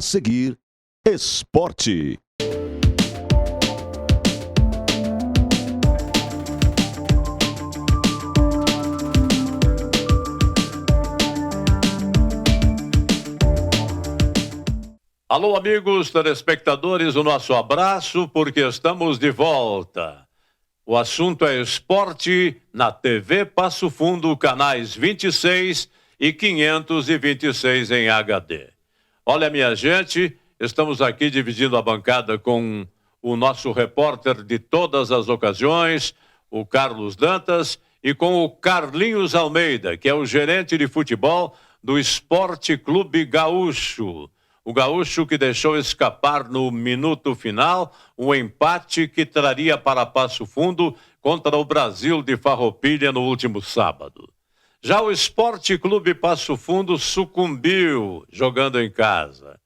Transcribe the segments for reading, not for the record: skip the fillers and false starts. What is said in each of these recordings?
A seguir, esporte. Alô, amigos telespectadores, o nosso abraço, porque estamos de volta. O assunto é esporte na TV Passo Fundo, canais 26 e 526 em HD. Olha, minha gente, estamos aqui dividindo a bancada com o nosso repórter de todas as ocasiões, o Carlos Dantas, e com o Carlinhos Almeida, que é o gerente de futebol do Esporte Clube Gaúcho. O Gaúcho que deixou escapar no minuto final um empate que traria para Passo Fundo contra o Brasil de Farroupilha no último sábado. Já o Esporte Clube Passo Fundo sucumbiu jogando em casa.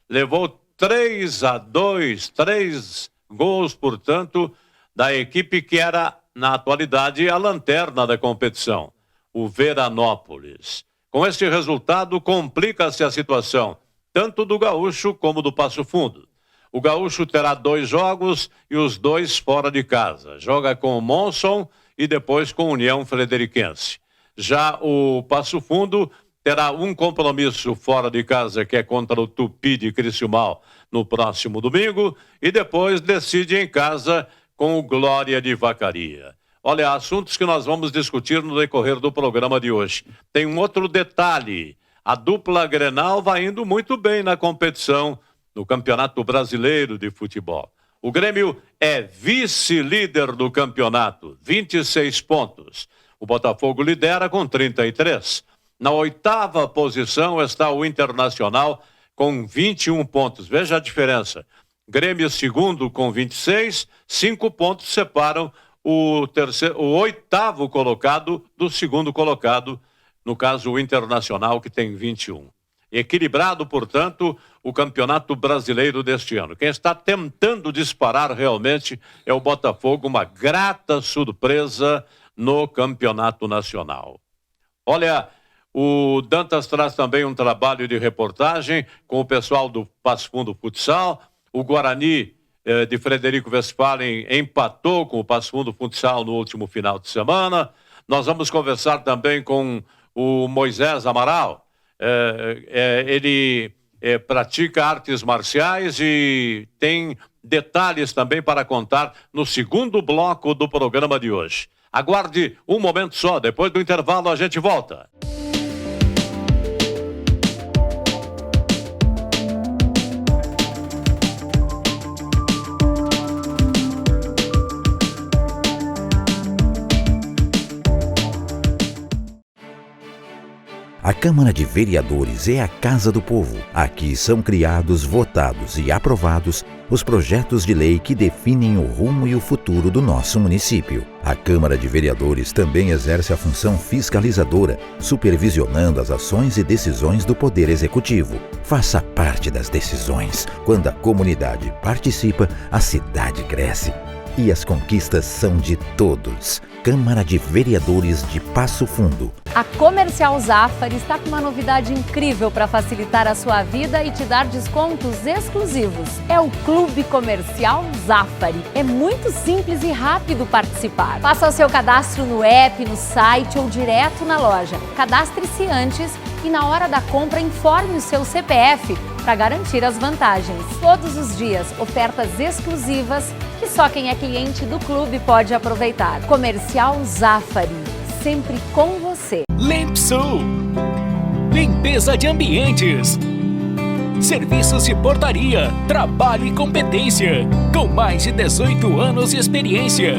Levou 3-2, 3 gols, portanto, da equipe que era, na atualidade, a lanterna da competição, o Veranópolis. Com este resultado, complica-se a situação, tanto do Gaúcho como do Passo Fundo. O Gaúcho terá 2 jogos e os 2 fora de casa. Joga com o Monson e depois com a União Frederiquense. Já o Passo Fundo terá um compromisso fora de casa, que é contra o Tupi de Criciúmal, no próximo domingo, e depois decide em casa com o Glória de Vacaria. Olha, assuntos que nós vamos discutir no decorrer do programa de hoje. Tem um outro detalhe. A dupla Grenal vai indo muito bem na competição, no Campeonato Brasileiro de Futebol. O Grêmio é vice-líder do campeonato, 26 pontos. O Botafogo lidera com 33. Na 8ª posição está o Internacional com 21 pontos. Veja a diferença. Grêmio segundo com 26, 5 pontos separam o 8º colocado do segundo colocado, no caso o Internacional, que tem 21. Equilibrado, portanto, o Campeonato Brasileiro deste ano. Quem está tentando disparar realmente é o Botafogo, uma grata surpresa no Campeonato Nacional. Olha, o Dantas traz também um trabalho de reportagem com o pessoal do Passo Fundo Futsal. O Guarani de Frederico Westphalen empatou com o Passo Fundo Futsal no último final de semana. Nós vamos conversar também com o Moisés Amaral. Ele pratica artes marciais e tem detalhes também para contar no segundo bloco do programa de hoje. Aguarde um momento só, depois do intervalo a gente volta. A Câmara de Vereadores é a Casa do Povo. Aqui são criados, votados e aprovados os projetos de lei que definem o rumo e o futuro do nosso município. A Câmara de Vereadores também exerce a função fiscalizadora, supervisionando as ações e decisões do Poder Executivo. Faça parte das decisões. Quando a comunidade participa, a cidade cresce. E as conquistas são de todos. Câmara de Vereadores de Passo Fundo. A Comercial Zafari está com uma novidade incrível para facilitar a sua vida e te dar descontos exclusivos. É o Clube Comercial Zafari. É muito simples e rápido participar. Faça o seu cadastro no app, no site ou direto na loja. Cadastre-se antes e na hora da compra informe o seu CPF para garantir as vantagens. Todos os dias, ofertas exclusivas que só quem é cliente do clube pode aproveitar. Comercial Zafari, sempre com você. Limpsul, limpeza de ambientes, serviços de portaria, trabalho e competência, com mais de 18 anos de experiência.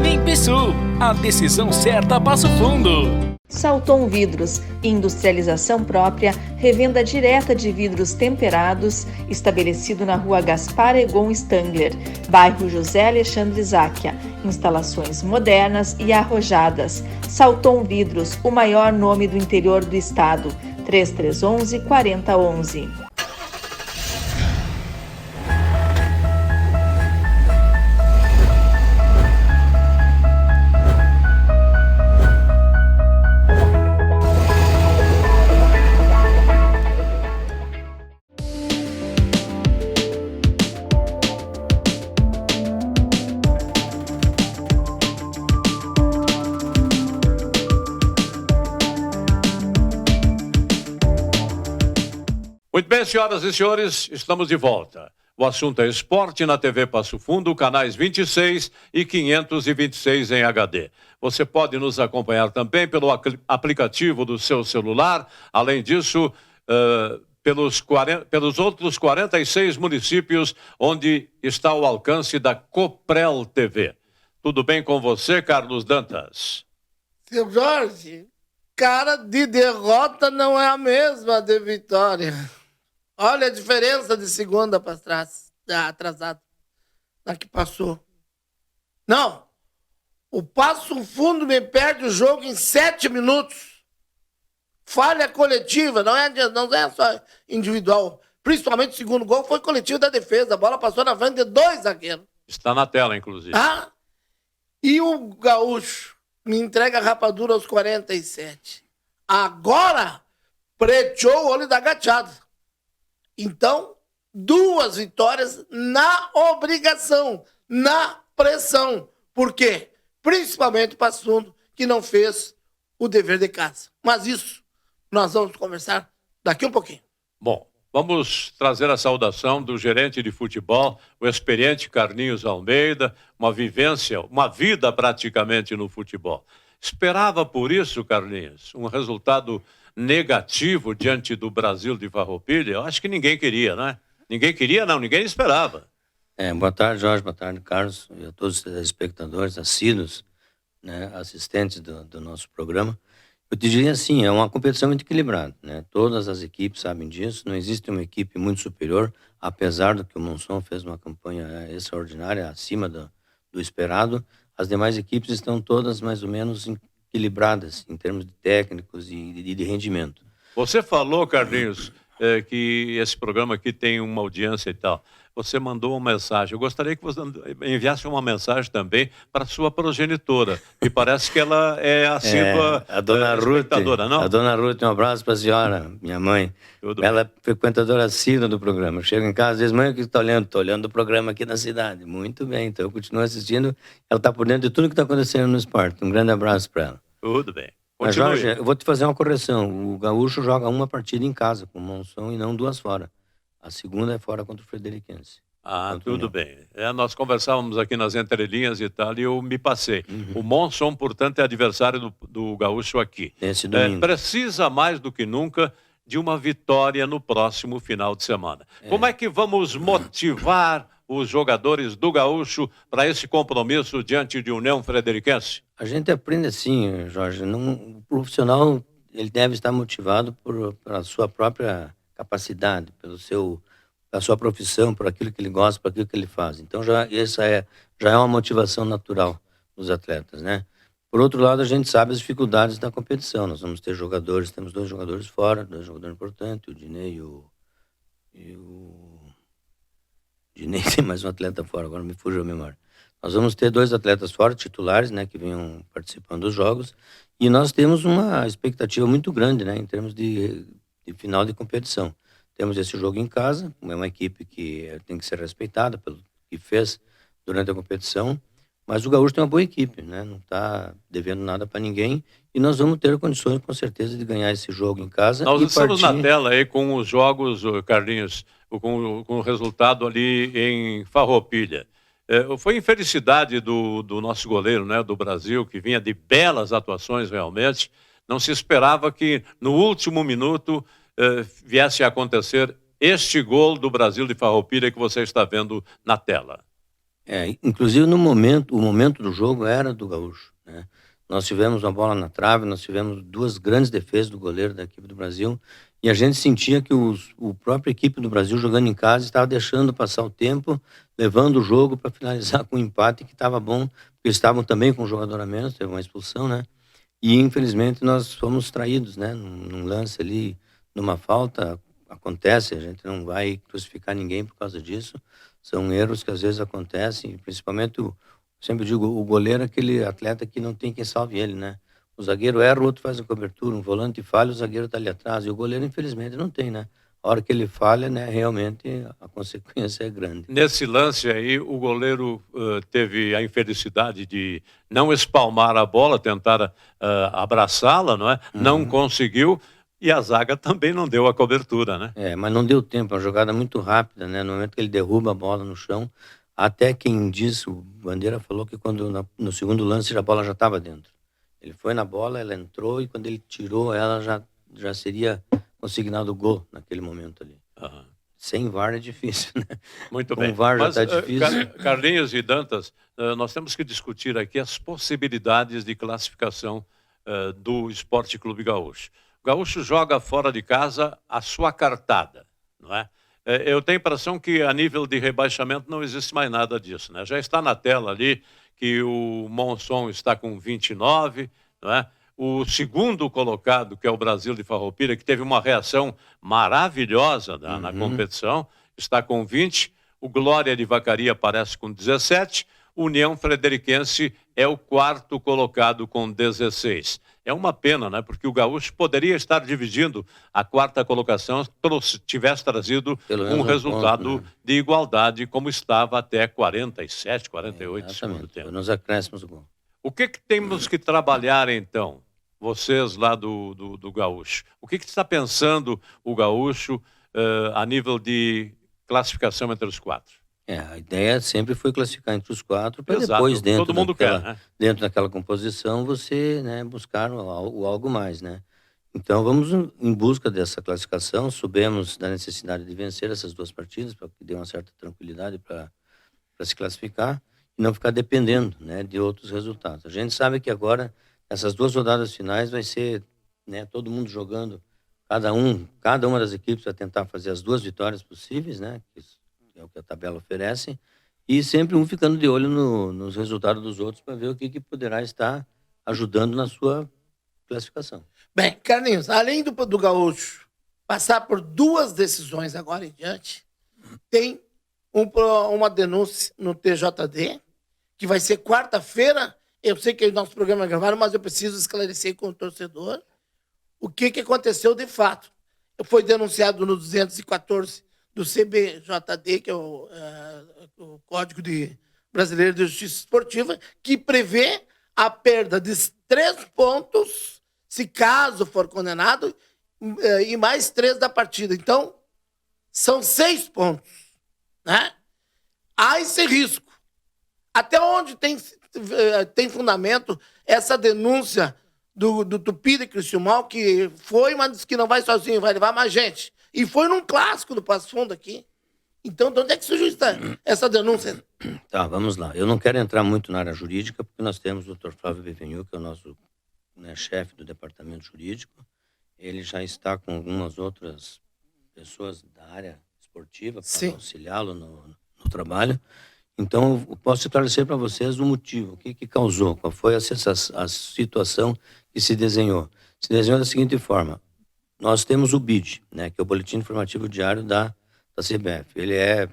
Limpsul, a decisão certa a Passo Fundo. Salton Vidros, industrialização própria, revenda direta de vidros temperados, estabelecido na rua Gaspar Egon Stangler, bairro José Alexandre Záquia. Instalações modernas e arrojadas. Salton Vidros, o maior nome do interior do estado. 3311-4011. Muito bem, senhoras e senhores, estamos de volta. O assunto é esporte na TV Passo Fundo, canais 26 e 526 em HD. Você pode nos acompanhar também pelo aplicativo do seu celular. Além disso, pelos outros 46 municípios onde está o alcance da Coprel TV. Tudo bem com você, Carlos Dantas? Seu Jorge, cara de derrota não é a mesma de vitória. Olha a diferença de segunda para trás, atrasado, na que passou. Não, o Passo Fundo me perde o jogo em 7 minutos. Falha coletiva, não é só individual. Principalmente o segundo gol foi coletivo da defesa. A bola passou na frente de 2 zagueiros. Está na tela, inclusive. E o Gaúcho me entrega a rapadura aos 47. Agora, preteou o olho da gateada. Então, 2 vitórias na obrigação, na pressão. Por quê? Principalmente o Passo Fundo, que não fez o dever de casa. Mas isso nós vamos conversar daqui um pouquinho. Bom, vamos trazer a saudação do gerente de futebol, o experiente Carlinhos Almeida, uma vivência, uma vida praticamente no futebol. Esperava por isso, Carlinhos, um resultado negativo diante do Brasil de Farroupilha? Eu acho que ninguém queria, né? Ninguém queria, não, ninguém esperava. Boa tarde, Jorge, boa tarde, Carlos, e a todos os espectadores, assíduos, né, assistentes do nosso programa. Eu te diria assim, é uma competição muito equilibrada, né? Todas as equipes sabem disso, não existe uma equipe muito superior, apesar do que o Monson fez uma campanha extraordinária, acima do esperado. As demais equipes estão todas mais ou menos equilibradas em termos de técnicos e de rendimento. Você falou, Carlinhos, que esse programa aqui tem uma audiência e tal. Você mandou uma mensagem. Eu gostaria que você enviasse uma mensagem também para sua progenitora. Me parece que ela é assídua a dona Ruth, não? A dona Ruth, um abraço para a senhora, minha mãe. Ela é frequentadora assídua do programa. Eu chego em casa e diz, mãe, o que você está olhando? Estou olhando o programa aqui na cidade. Muito bem, então eu continuo assistindo. Ela está por dentro de tudo que está acontecendo no esporte. Um grande abraço para ela. Tudo bem. Mas, Jorge, eu vou te fazer uma correção. O Gaúcho joga uma partida em casa com o Monson e não 2 fora. A segunda é fora contra o Frederiquense. Tudo bem. Nós conversávamos aqui nas entrelinhas e tal, e eu me passei. O Monson, portanto, é adversário do Gaúcho aqui. Esse domingo. Precisa mais do que nunca de uma vitória no próximo final de semana. Como é que vamos motivar os jogadores do Gaúcho para esse compromisso diante de União Frederiquense? A gente aprende assim, Jorge. O profissional ele deve estar motivado pela sua própria capacidade, pela sua profissão, por aquilo que ele gosta, por aquilo que ele faz. Então essa já é uma motivação natural dos atletas, né? Por outro lado, a gente sabe as dificuldades da competição. Nós vamos ter jogadores, temos 2 jogadores fora, 2 jogadores importantes, o Dinei e o Dinei tem mais um atleta fora, agora me fugiu a memória. Nós vamos ter 2 atletas fora, titulares, né, que venham participando dos jogos, e nós temos uma expectativa muito grande, né, em termos de final de competição. Temos esse jogo em casa, é uma equipe que tem que ser respeitada pelo que fez durante a competição, mas o Gaúcho tem uma boa equipe, né? Não está devendo nada para ninguém, e nós vamos ter condições, com certeza, de ganhar esse jogo em casa. Nós estamos na tela aí com os jogos, Carlinhos, com o resultado ali em Farroupilha. Foi infelicidade do nosso goleiro, né, do Brasil, que vinha de belas atuações realmente. Não se esperava que no último minuto viesse a acontecer este gol do Brasil de Farroupilha que você está vendo na tela. Inclusive o momento do jogo era do Gaúcho, né? Nós tivemos uma bola na trave, nós tivemos 2 grandes defesas do goleiro da equipe do Brasil, e a gente sentia que o próprio equipe do Brasil jogando em casa estava deixando passar o tempo, levando o jogo para finalizar com um empate que estava bom, porque estavam também com um jogador a menos, teve uma expulsão, né? E infelizmente nós fomos traídos, né? Num lance ali, numa falta, acontece, a gente não vai crucificar ninguém por causa disso. São erros que às vezes acontecem, principalmente, eu sempre digo, o goleiro é aquele atleta que não tem quem salve ele, né? O zagueiro erra, o outro faz a cobertura, um volante falha, o zagueiro está ali atrás, e o goleiro infelizmente não tem, né? A hora que ele falha, né, realmente a consequência é grande. Nesse lance aí, o goleiro teve a infelicidade de não espalmar a bola, tentar abraçá-la, não é? Não conseguiu. E a zaga também não deu a cobertura, né? Mas não deu tempo, é uma jogada muito rápida, né? No momento que ele derruba a bola no chão, até quem disse, o Bandeira falou que no segundo lance a bola já estava dentro. Ele foi na bola, ela entrou e quando ele tirou ela já seria consignado o gol naquele momento ali. Aham. Sem VAR é difícil, né? Muito Com bem. o VAR já Mas, está difícil. Carlinhos e Dantas, nós temos que discutir aqui as possibilidades de classificação do Esporte Clube Gaúcho. O Gaúcho joga fora de casa a sua cartada, não é? Eu tenho a impressão que a nível de rebaixamento não existe mais nada disso, né? Já está na tela ali que o Monson está com 29, não é? O segundo colocado, que é o Brasil de Farroupilha, que teve uma reação maravilhosa na competição, está com 20. O Glória de Vacaria aparece com 17. O União Frederiquense é o quarto colocado com 16. É uma pena, né? Porque o Gaúcho poderia estar dividindo a quarta colocação se tivesse trazido um resultado ponto, né? de igualdade, como estava até 47, 48 do segundo Exatamente, tempo. nos acréscimos do gol. O que temos que trabalhar, então, vocês lá do Gaúcho? O que está pensando o Gaúcho a nível de classificação entre os quatro? A ideia sempre foi classificar entre os quatro, para Exato, depois, todo mundo quer, né? dentro daquela composição, você, né, buscar algo mais, né? Então, vamos em busca dessa classificação, soubemos da necessidade de vencer essas duas partidas, para que dê uma certa tranquilidade para se classificar, e não ficar dependendo, né, de outros resultados. A gente sabe que agora, essas duas rodadas finais, vai ser, né, todo mundo jogando, cada uma das equipes vai tentar fazer as duas vitórias possíveis, né, que é o que a tabela oferece, e sempre um ficando de olho nos resultados dos outros para ver o que poderá estar ajudando na sua classificação. Bem, Carlinhos, além do Gaúcho passar por duas decisões agora em diante, tem uma denúncia no TJD, que vai ser quarta-feira. Eu sei que o nosso programa é gravado, mas eu preciso esclarecer com o torcedor o que aconteceu de fato. Foi denunciado no 214 do CBJD, que é o Código Brasileiro de Justiça Esportiva, que prevê a perda de 3 pontos, se caso for condenado, e mais 3 da partida. Então, são 6 pontos, né? Há esse risco. Até onde tem fundamento essa denúncia do Tupi de Criciúmal, que foi, mas disse que não vai sozinho, vai levar mais gente. E foi num clássico do Passo Fundo aqui. Então, de onde é que surgiu essa denúncia? Tá, vamos lá. Eu não quero entrar muito na área jurídica, porque nós temos o Dr. Flávio Bevenil, que é o nosso, né, chefe do departamento jurídico. Ele já está com algumas outras pessoas da área esportiva para auxiliá-lo no trabalho. Então, eu posso esclarecer para vocês o motivo, o que causou, qual foi a situação que se desenhou. Se desenhou da seguinte forma: nós temos o BID, né, que é o Boletim Informativo Diário da CBF. Ele é,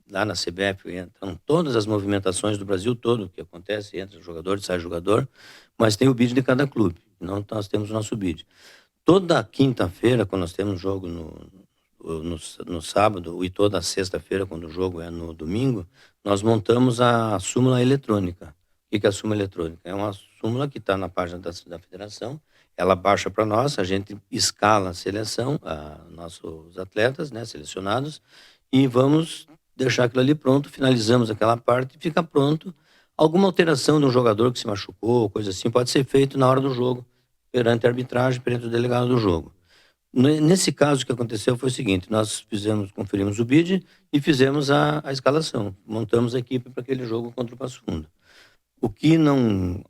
lá na CBF, entram todas as movimentações do Brasil todo, que acontece, entra jogador, sai jogador, mas tem o BID de cada clube. Não, nós temos o nosso BID. Toda quinta-feira, quando nós temos jogo no sábado, e toda sexta-feira, quando o jogo é no domingo, nós montamos a súmula eletrônica. O que é a súmula eletrônica? É uma súmula que está na página da federação. Ela baixa para nós, a gente escala a seleção, nossos atletas, né, selecionados, e vamos deixar aquilo ali pronto, finalizamos aquela parte e fica pronto. Alguma alteração de um jogador que se machucou, coisa assim, pode ser feito na hora do jogo, perante a arbitragem, perante o delegado do jogo. Nesse caso, o que aconteceu foi o seguinte: nós conferimos o BID e fizemos a escalação, montamos a equipe para aquele jogo contra o Passo Fundo. O que não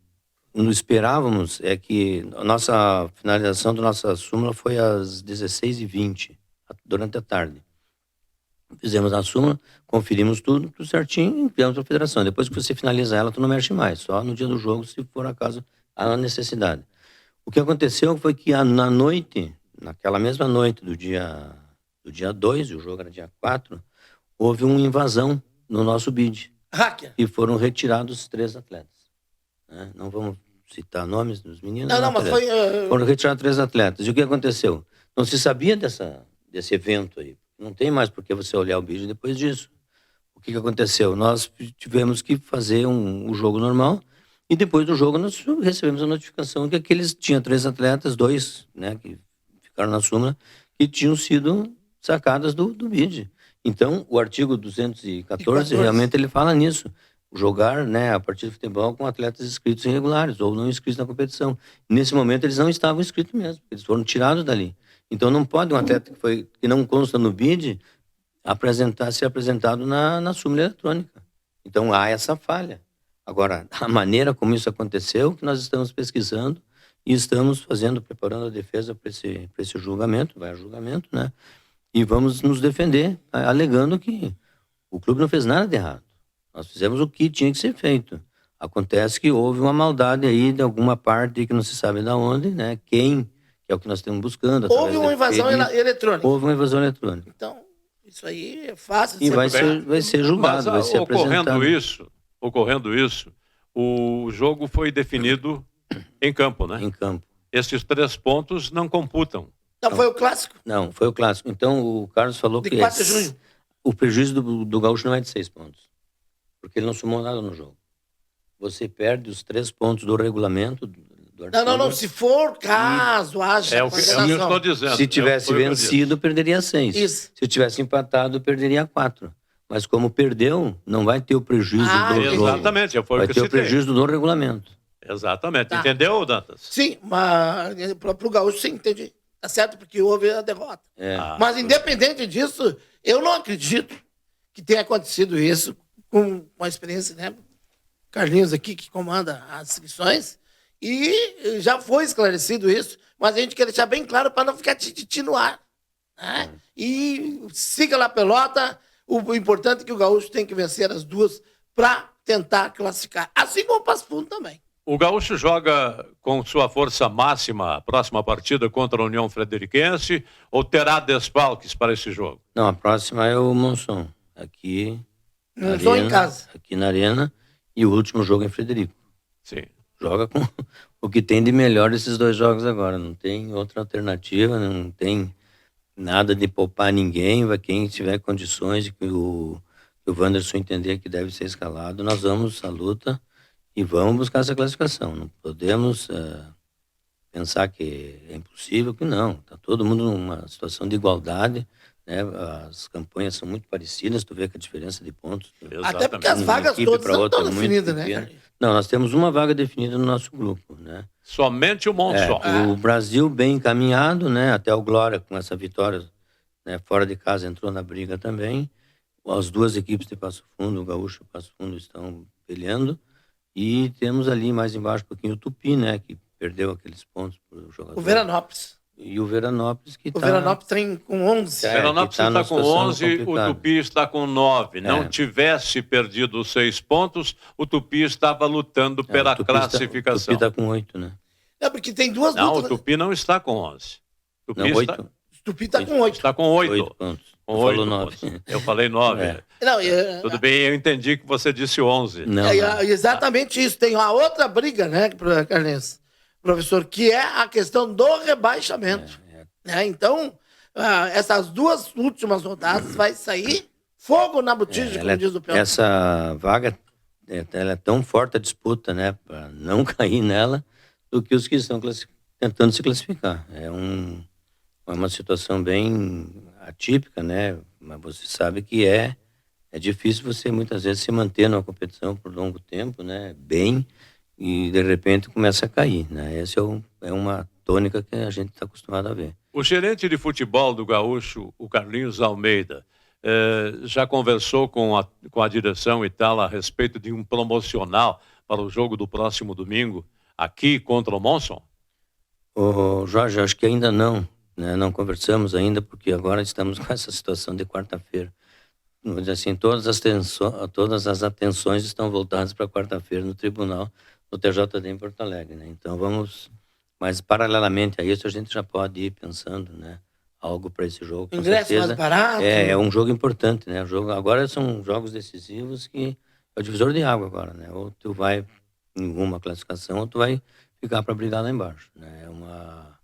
esperávamos é que a nossa finalização da nossa súmula foi às 16h20, durante a tarde. Fizemos a súmula, conferimos tudo certinho e enviamos para a federação. Depois que você finaliza ela, tu não mexe mais, só no dia do jogo, se for acaso a necessidade. O que aconteceu foi que na noite, naquela mesma noite do dia 2, o jogo era dia 4, houve uma invasão no nosso BID. Hacker. E foram retirados 3 atletas. Né? Não vamos citar nomes dos meninos. Não, mas foi... Foram retirados 3 atletas. E o que aconteceu? Não se sabia desse evento aí. Não tem mais por que você olhar o BID depois disso. O que aconteceu? Nós tivemos que fazer o jogo normal. E depois do jogo nós recebemos a notificação que tinha 3 atletas, 2, né, que ficaram na súmula, que tinham sido sacadas do BID. Então, o artigo 214, realmente ele fala nisso. Jogar, né, a partir de futebol com atletas inscritos irregulares ou não inscritos na competição. Nesse momento, eles não estavam inscritos mesmo, eles foram tirados dali. Então, não pode um atleta que não consta no BID ser apresentado na súmula eletrônica. Então, há essa falha. Agora, a maneira como isso aconteceu, que nós estamos pesquisando e estamos preparando a defesa para esse julgamento, vai a julgamento, né? E vamos nos defender, alegando que o clube não fez nada de errado. Nós fizemos o que tinha que ser feito. Acontece que houve uma maldade aí de alguma parte que não se sabe de onde, né? Quem, que é o que nós estamos buscando. Houve uma invasão eletrônica. Houve uma invasão eletrônica. Então, isso aí é fácil de e vai ser julgado, vai ser apresentado. Ocorrendo isso, o jogo foi definido em campo, né? Em campo. Esses 3 pontos não computam. Não, foi o clássico? Não, foi o clássico. Então, o Carlos falou de que 4 de junho. O prejuízo do Gaúcho não é de 6 pontos. Porque ele não somou nada no jogo. Você perde os 3 pontos do regulamento do artigo. Não. Se for caso haja é o que eu estou dizendo. Se tivesse vencido, perderia 6. Isso. Se tivesse empatado, perderia 4. Mas como perdeu, não vai ter o prejuízo do jogo. Exatamente, foi vai o que ter o prejuízo do regulamento. Exatamente. Tá. Entendeu, Dantas? Sim, mas para o Gaúcho, sim, entendi. Tá certo, porque houve a derrota. Mas independente disso, eu não acredito que tenha acontecido isso com a experiência, né? Carlinhos aqui, que comanda as inscrições, e já foi esclarecido isso, mas a gente quer deixar bem claro para não ficar tititi no ar. Né? E siga lá a pelota. O importante é que o Gaúcho tem que vencer as duas para tentar classificar. Assim como o Passo Fundo também. O Gaúcho joga com sua força máxima a próxima partida contra a União Frederiquense ou terá desfalques para esse jogo? Não, a próxima é o Monson. Aqui Monson em casa. Aqui na Arena. E o último jogo é em Frederico. Sim. Joga com o que tem de melhor desses 2 jogos agora. Não tem outra alternativa, não tem nada de poupar ninguém. Quem tiver condições de que o Wanderson entender que deve ser escalado, nós vamos à luta e vamos buscar essa classificação. Não podemos pensar que é impossível, que não. Está todo mundo numa situação de igualdade, né? As campanhas são muito parecidas, tu vê que a diferença de pontos... Até porque as vagas todas não estão definidas, né? Não, nós temos uma vaga definida no nosso grupo, né? Somente o Monson. O Brasil bem encaminhado, né? Até o Glória, com essa vitória, né? Fora de casa, entrou na briga também. As 2 equipes de Passo Fundo, o Gaúcho e o Passo Fundo, estão peleando. E temos ali mais embaixo um pouquinho o Tupi, né? Que perdeu aqueles pontos para o jogador. O Veranópolis. E o Veranópolis que O Veranópolis tem com 11. O Veranópolis está com 11, complicada. o Tupi está com 9. Não tivesse perdido os 6 pontos, o Tupi estava lutando pela classificação. O Tupi está com 8, né? É porque tem 2 Não, lutas. o Tupi não está com 11. Não, 8. O Tupi está com 8. Está com 8. 8 pontos. Com 8 falou 9. pontos. Eu falei 9. Não, Tudo bem, eu entendi que você disse 11. Não, exatamente isso. Tem uma outra briga, né, Carlinhos, professor, que é a questão do rebaixamento. Então, essas 2 últimas rodadas vai sair fogo na botija, como diz o Pedro. Essa vaga, ela é tão forte a disputa, né, para não cair nela, do que os que estão tentando se classificar. É uma situação bem atípica, né? Mas você sabe que é difícil você muitas vezes se manter numa competição por longo tempo, né? Bem, e de repente começa a cair, né? Essa é uma tônica que a gente está acostumado a ver. O gerente de futebol do Gaúcho, o Carlinhos Almeida, já conversou com a direção e tal a respeito de um promocional para o jogo do próximo domingo, aqui contra o Monson? Jorge, acho que ainda não. Né? Não conversamos ainda, porque agora estamos com essa situação de quarta-feira. Vamos dizer assim, todas as atenções estão voltadas para quarta-feira no tribunal, no TJD em Porto Alegre. Né? Então vamos... Mas paralelamente a isso, a gente já pode ir pensando, né? Algo para esse jogo, com ingresso certeza. Mais barato. É um jogo importante, né? Agora são jogos decisivos que é o divisor de água agora, né? Ou tu vai em uma classificação, ou tu vai ficar para brigar lá embaixo, né? É uma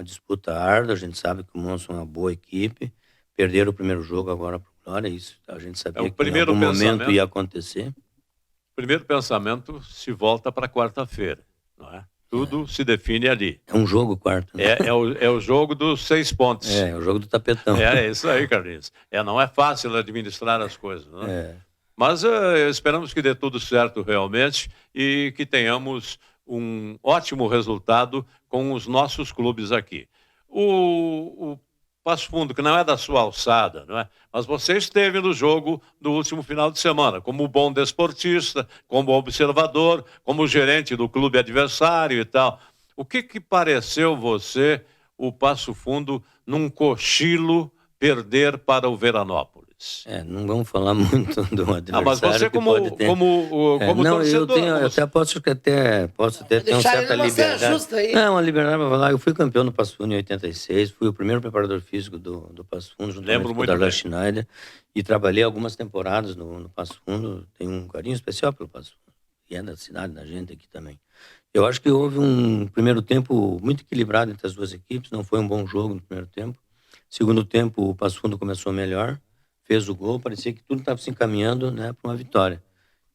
disputa árdua, a gente sabe que o Monson é uma boa equipe, perderam o primeiro jogo agora para o Glória, isso a gente sabia que em algum momento ia acontecer. O primeiro pensamento se volta para quarta-feira, não é? Tudo se define ali. É um jogo quarto, né? É o jogo dos 6 pontos. É o jogo do tapetão. É isso aí, Carlinhos. Não é fácil administrar as coisas, né? Mas esperamos que dê tudo certo realmente e que tenhamos um ótimo resultado com os nossos clubes aqui. O Passo Fundo, que não é da sua alçada, não é? Mas você esteve no jogo do último final de semana, como bom desportista, como observador, como gerente do clube adversário e tal. O que pareceu você, o Passo Fundo, num cochilo, perder para o Veranópolis? Não vamos falar muito do adversário. Mas você como torcedor... Eu até posso ter uma certa liberdade. Uma liberdade para falar. Eu fui campeão no Passo Fundo em 86, fui o primeiro preparador físico do Passo Fundo, juntamente com o Darlan Schneider, e trabalhei algumas temporadas no Passo Fundo. Tenho um carinho especial pelo Passo Fundo, e é da cidade, da gente aqui também. Eu acho que houve um primeiro tempo muito equilibrado entre as duas equipes, não foi um bom jogo no primeiro tempo. Segundo tempo, o Passo Fundo começou melhor, fez o gol, parecia que tudo estava se encaminhando, né, para uma vitória.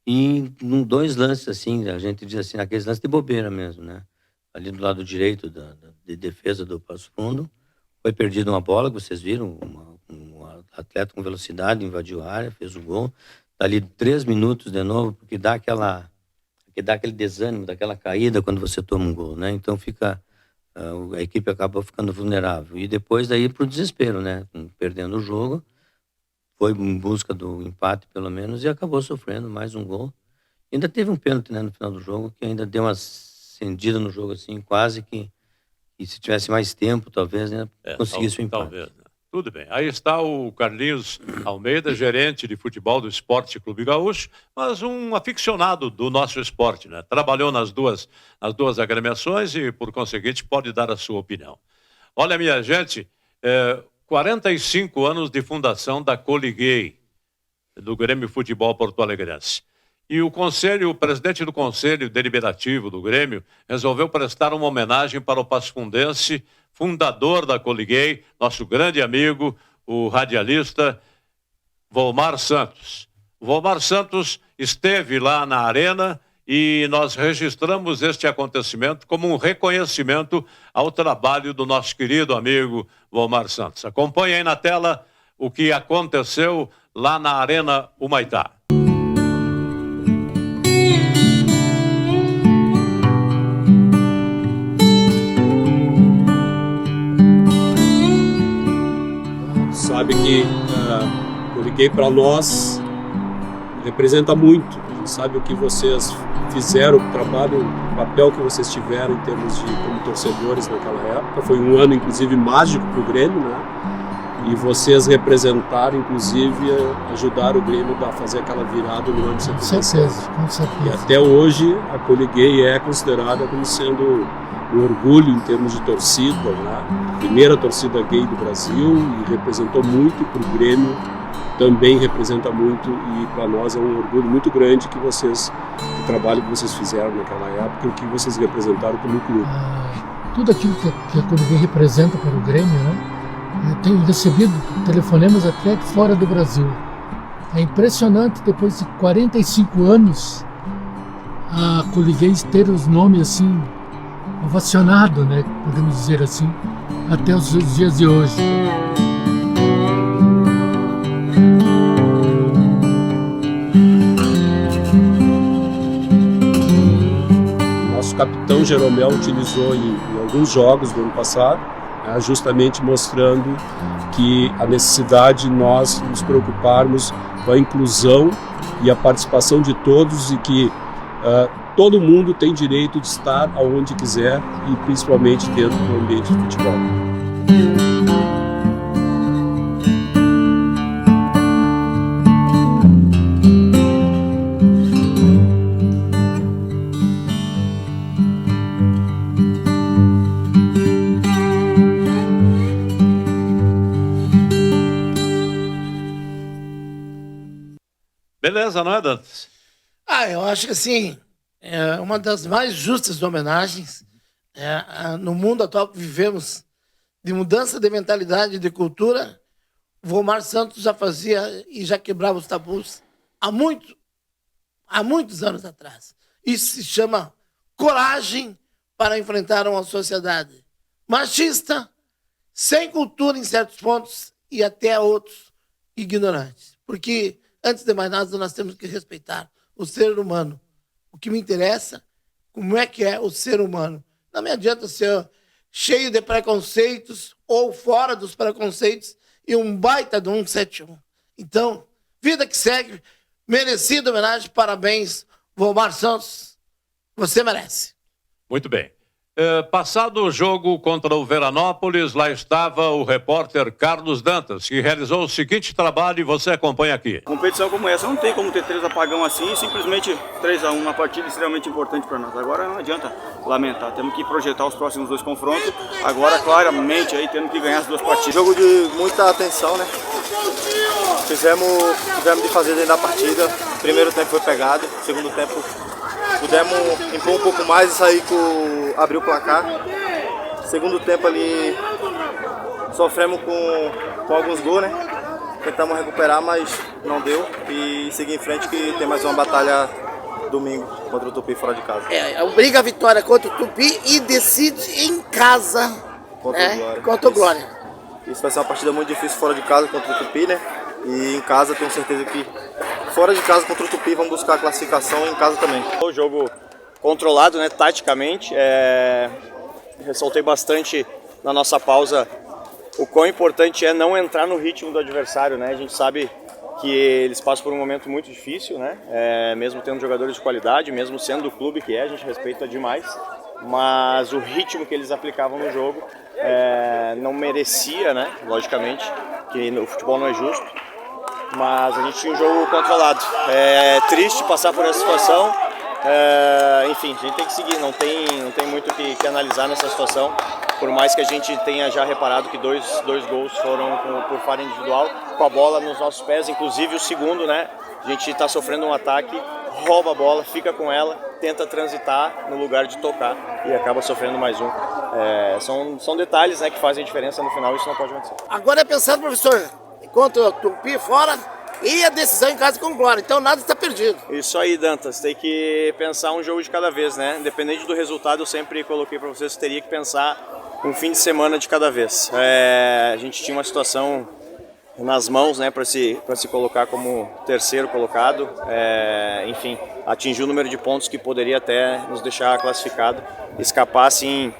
E em 2 lances, assim, a gente diz assim, aqueles lances de bobeira mesmo, né? Ali do lado direito de defesa do Passo Fundo, foi perdida uma bola, que vocês viram, um atleta com velocidade invadiu a área, fez o gol. Dali 3 minutos de novo, porque dá aquele desânimo, daquela caída quando você toma um gol, né? Então a equipe acabou ficando vulnerável. E depois daí pro desespero, né? Perdendo o jogo, foi em busca do empate pelo menos e acabou sofrendo mais um gol. Ainda teve um pênalti, né, no final do jogo, que ainda deu uma acendida no jogo, assim, quase que se tivesse mais tempo, talvez, né, conseguisse o empate. Talvez, né? Tudo bem. Aí está o Carlinhos Almeida, gerente de futebol do Esporte Clube Gaúcho, mas um aficionado do nosso esporte, né? Trabalhou nas duas agremiações e, por conseguinte, pode dar a sua opinião. Olha, minha gente, 45 anos de fundação da Coliguei, do Grêmio Futebol Porto Alegrense. E o presidente do Conselho Deliberativo do Grêmio resolveu prestar uma homenagem para o pasfundense, fundador da Coliguei, nosso grande amigo, o radialista Volmar Santos. O Volmar Santos esteve lá na arena e nós registramos este acontecimento como um reconhecimento ao trabalho do nosso querido amigo Volmar Santos. Acompanhe aí na tela o que aconteceu lá na Arena Humaitá. Sabe que eu liguei para nós, representa muito. A gente sabe o que vocês fizeram, o trabalho, o papel que vocês tiveram em termos de como torcedores naquela época. Foi um ano, inclusive, mágico para o Grêmio, né? E vocês representaram, inclusive, ajudaram o Grêmio a fazer aquela virada no ano de 77. Com certeza. E até hoje a Coliguei é considerada como sendo um orgulho em termos de torcida, né? Primeira torcida gay do Brasil e representou muito para o Grêmio, também representa muito e para nós é um orgulho muito grande que vocês, o trabalho que vocês fizeram naquela época e o que vocês representaram como clube. Tudo aquilo que a Coliguei representa para o Grêmio, né? Eu tenho recebido telefonemas até fora do Brasil. É impressionante, depois de 45 anos, a Coliguei ter os nomes assim, ovacionado, né? Podemos dizer assim, até os dias de hoje. Nosso capitão Jeromel utilizou em alguns jogos do ano passado, justamente mostrando que a necessidade de nós nos preocuparmos com a inclusão e a participação de todos e que todo mundo tem direito de estar aonde quiser e principalmente dentro do ambiente de futebol. Beleza, não é, Dantas? Eu acho que assim, é uma das mais justas homenagens. No mundo atual que vivemos, de mudança de mentalidade e de cultura, o Volmar Santos já fazia e já quebrava os tabus há muitos anos atrás. Isso se chama coragem para enfrentar uma sociedade machista, sem cultura em certos pontos e até outros ignorantes. Porque, antes de mais nada, nós temos que respeitar o ser humano. O que me interessa, como é que é o ser humano. Não me adianta ser cheio de preconceitos ou fora dos preconceitos e um baita de 171. Então, vida que segue, merecida homenagem, parabéns, Vomar Santos, você merece. Muito bem. Passado o jogo contra o Veranópolis, lá estava o repórter Carlos Dantas, que realizou o seguinte trabalho e você acompanha aqui. Competição como essa não tem como ter 3 apagão assim, simplesmente 3-1, uma partida extremamente importante para nós. Agora não adianta lamentar, temos que projetar os próximos 2 confrontos. Agora, claramente, aí temos que ganhar as 2 partidas. Jogo de muita atenção, né? Tivemos de fazer dentro da partida. O primeiro tempo foi pegado, o segundo tempo pudemos impor um pouco mais e sair abrir o placar. Segundo tempo ali sofremos com alguns gols, né? Tentamos recuperar, mas não deu. E seguir em frente que tem mais uma batalha domingo contra o Tupi fora de casa. Obriga a vitória contra o Tupi e decide em casa contra o Glória. Isso vai ser uma partida muito difícil fora de casa contra o Tupi, né? E em casa tenho certeza que fora de casa contra o Tupi vamos buscar a classificação e em casa também. O jogo controlado, né, taticamente, ressaltei bastante na nossa pausa o quão importante é não entrar no ritmo do adversário, né? A gente sabe que eles passam por um momento muito difícil, né? Mesmo tendo jogadores de qualidade, mesmo sendo o clube que a gente respeita demais, mas o ritmo que eles aplicavam no jogo não merecia, né? Logicamente, que o futebol não é justo, mas a gente tinha um jogo controlado. É triste passar por essa situação, enfim, a gente tem que seguir, não tem muito que analisar nessa situação, por mais que a gente tenha já reparado que dois gols foram por falha individual, com a bola nos nossos pés, inclusive o segundo, né? A gente está sofrendo um ataque, rouba a bola, fica com ela, tenta transitar no lugar de tocar e acaba sofrendo mais um. São detalhes, né, que fazem a diferença no final, isso não pode acontecer. Agora é pensando, professor, contra o Tupi fora e a decisão em casa com o Glória, então nada está perdido. Isso aí, Dantas, tem que pensar um jogo de cada vez, né? Independente do resultado, eu sempre coloquei para vocês que teria que pensar um fim de semana de cada vez. A gente tinha uma situação nas mãos, né, para se colocar como terceiro colocado, enfim, atingir o número de pontos que poderia até nos deixar classificado, escapar assim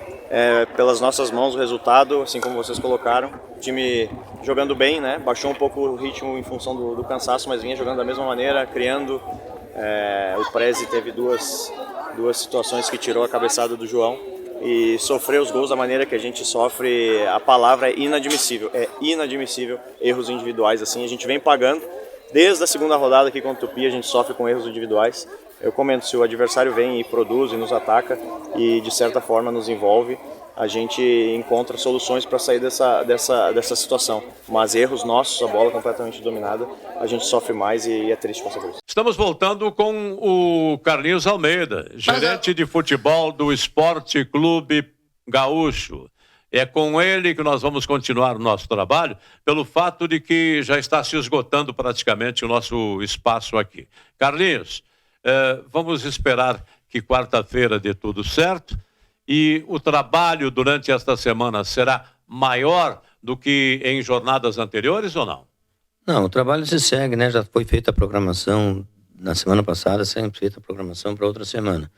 pelas nossas mãos o resultado, assim como vocês colocaram. O time jogando bem, né, baixou um pouco o ritmo em função do cansaço, mas vinha jogando da mesma maneira, criando. O Prezi teve duas situações que tirou a cabeçada do João e sofrer os gols da maneira que a gente sofre. A palavra é inadmissível, erros individuais assim, a gente vem pagando desde a segunda rodada aqui contra o Tupi, a gente sofre com erros individuais. Eu comento, se o adversário vem e produz e nos ataca e de certa forma nos envolve, a gente encontra soluções para sair dessa situação, mas erros nossos, a bola completamente dominada, a gente sofre mais e é triste passar por isso. Estamos voltando com o Carlinhos Almeida, gerente de futebol do Esporte Clube Gaúcho. É com ele que nós vamos continuar o nosso trabalho, pelo fato de que já está se esgotando praticamente o nosso espaço aqui. Carlinhos, vamos esperar que quarta-feira dê tudo certo e o trabalho durante esta semana será maior do que em jornadas anteriores ou não? Não, o trabalho se segue, né? Já foi feita a programação na semana passada, sempre feita a programação para outra semana.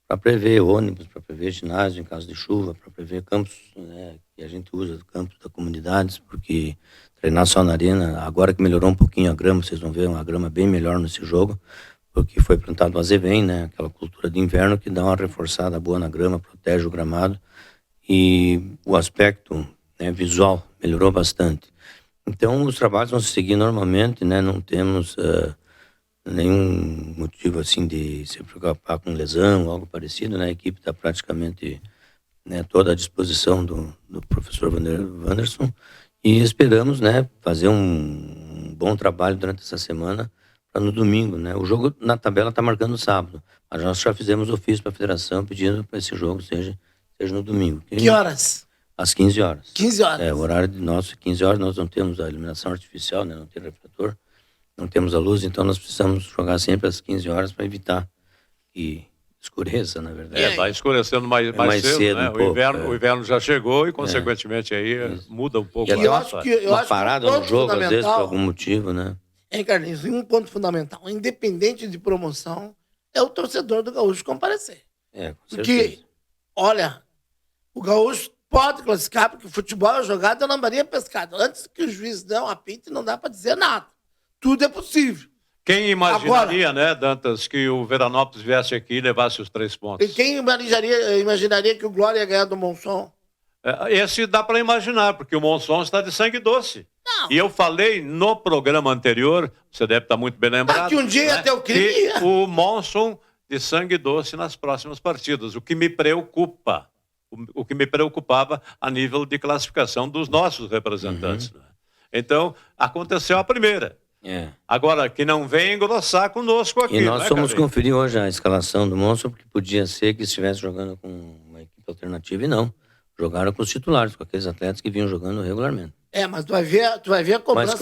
Para prever ônibus, para prever ginásio em caso de chuva, para prever campos, né, que a gente usa, campos da comunidades, porque treinar só na arena, agora que melhorou um pouquinho a grama, vocês vão ver uma grama bem melhor nesse jogo, porque foi plantado o azevém, né, aquela cultura de inverno que dá uma reforçada boa na grama, protege o gramado, e o aspecto, né, visual melhorou bastante. Então os trabalhos vão se seguir normalmente, né, não temos nenhum motivo assim de se preocupar com lesão ou algo parecido, né, a equipe está praticamente, né, toda à disposição do professor Wanderson, e esperamos, né, fazer um bom trabalho durante essa semana, para no domingo, né? O jogo na tabela está marcando sábado, mas nós já fizemos ofício para a federação pedindo para esse jogo seja no domingo. Que horas? Às 15 horas. 15 horas. O horário de nosso 15 horas, nós não temos a iluminação artificial, né? Não tem refletor, não temos a luz, então nós precisamos jogar sempre às 15 horas para evitar que escureça, na verdade. Vai escurecendo mais cedo, né? um pouco, O inverno já chegou e, consequentemente, aí muda um pouco. E até uma parada no jogo, às vezes, por algum motivo, né? Carlinhos, um ponto fundamental, independente de promoção, é o torcedor do Gaúcho comparecer. Com porque, certeza. olha, o Gaúcho pode classificar, porque o futebol é jogado, eu não maria pescado. Antes que o juiz não apite, não dá para dizer nada. Tudo é possível. Quem imaginaria, né, Dantas, que o Veranópolis viesse aqui e levasse os 3 pontos? E quem imaginaria que o Glória ia ganhar do Monson? Esse dá para imaginar, porque o Monson está de sangue doce. Não. E eu falei no programa anterior, você deve estar muito bem lembrado, que um dia até eu queria. que o Monson de sangue doce nas próximas partidas, o que me preocupa. O que me preocupava a nível de classificação dos nossos representantes. Né? Então, aconteceu a primeira. Agora, que não vem engrossar conosco aqui. E nós fomos conferir hoje a escalação do Monson, porque podia ser que estivesse jogando com uma equipe alternativa e não. Jogaram com os titulares, com aqueles atletas que vinham jogando regularmente. Mas tu vai ver a cobrança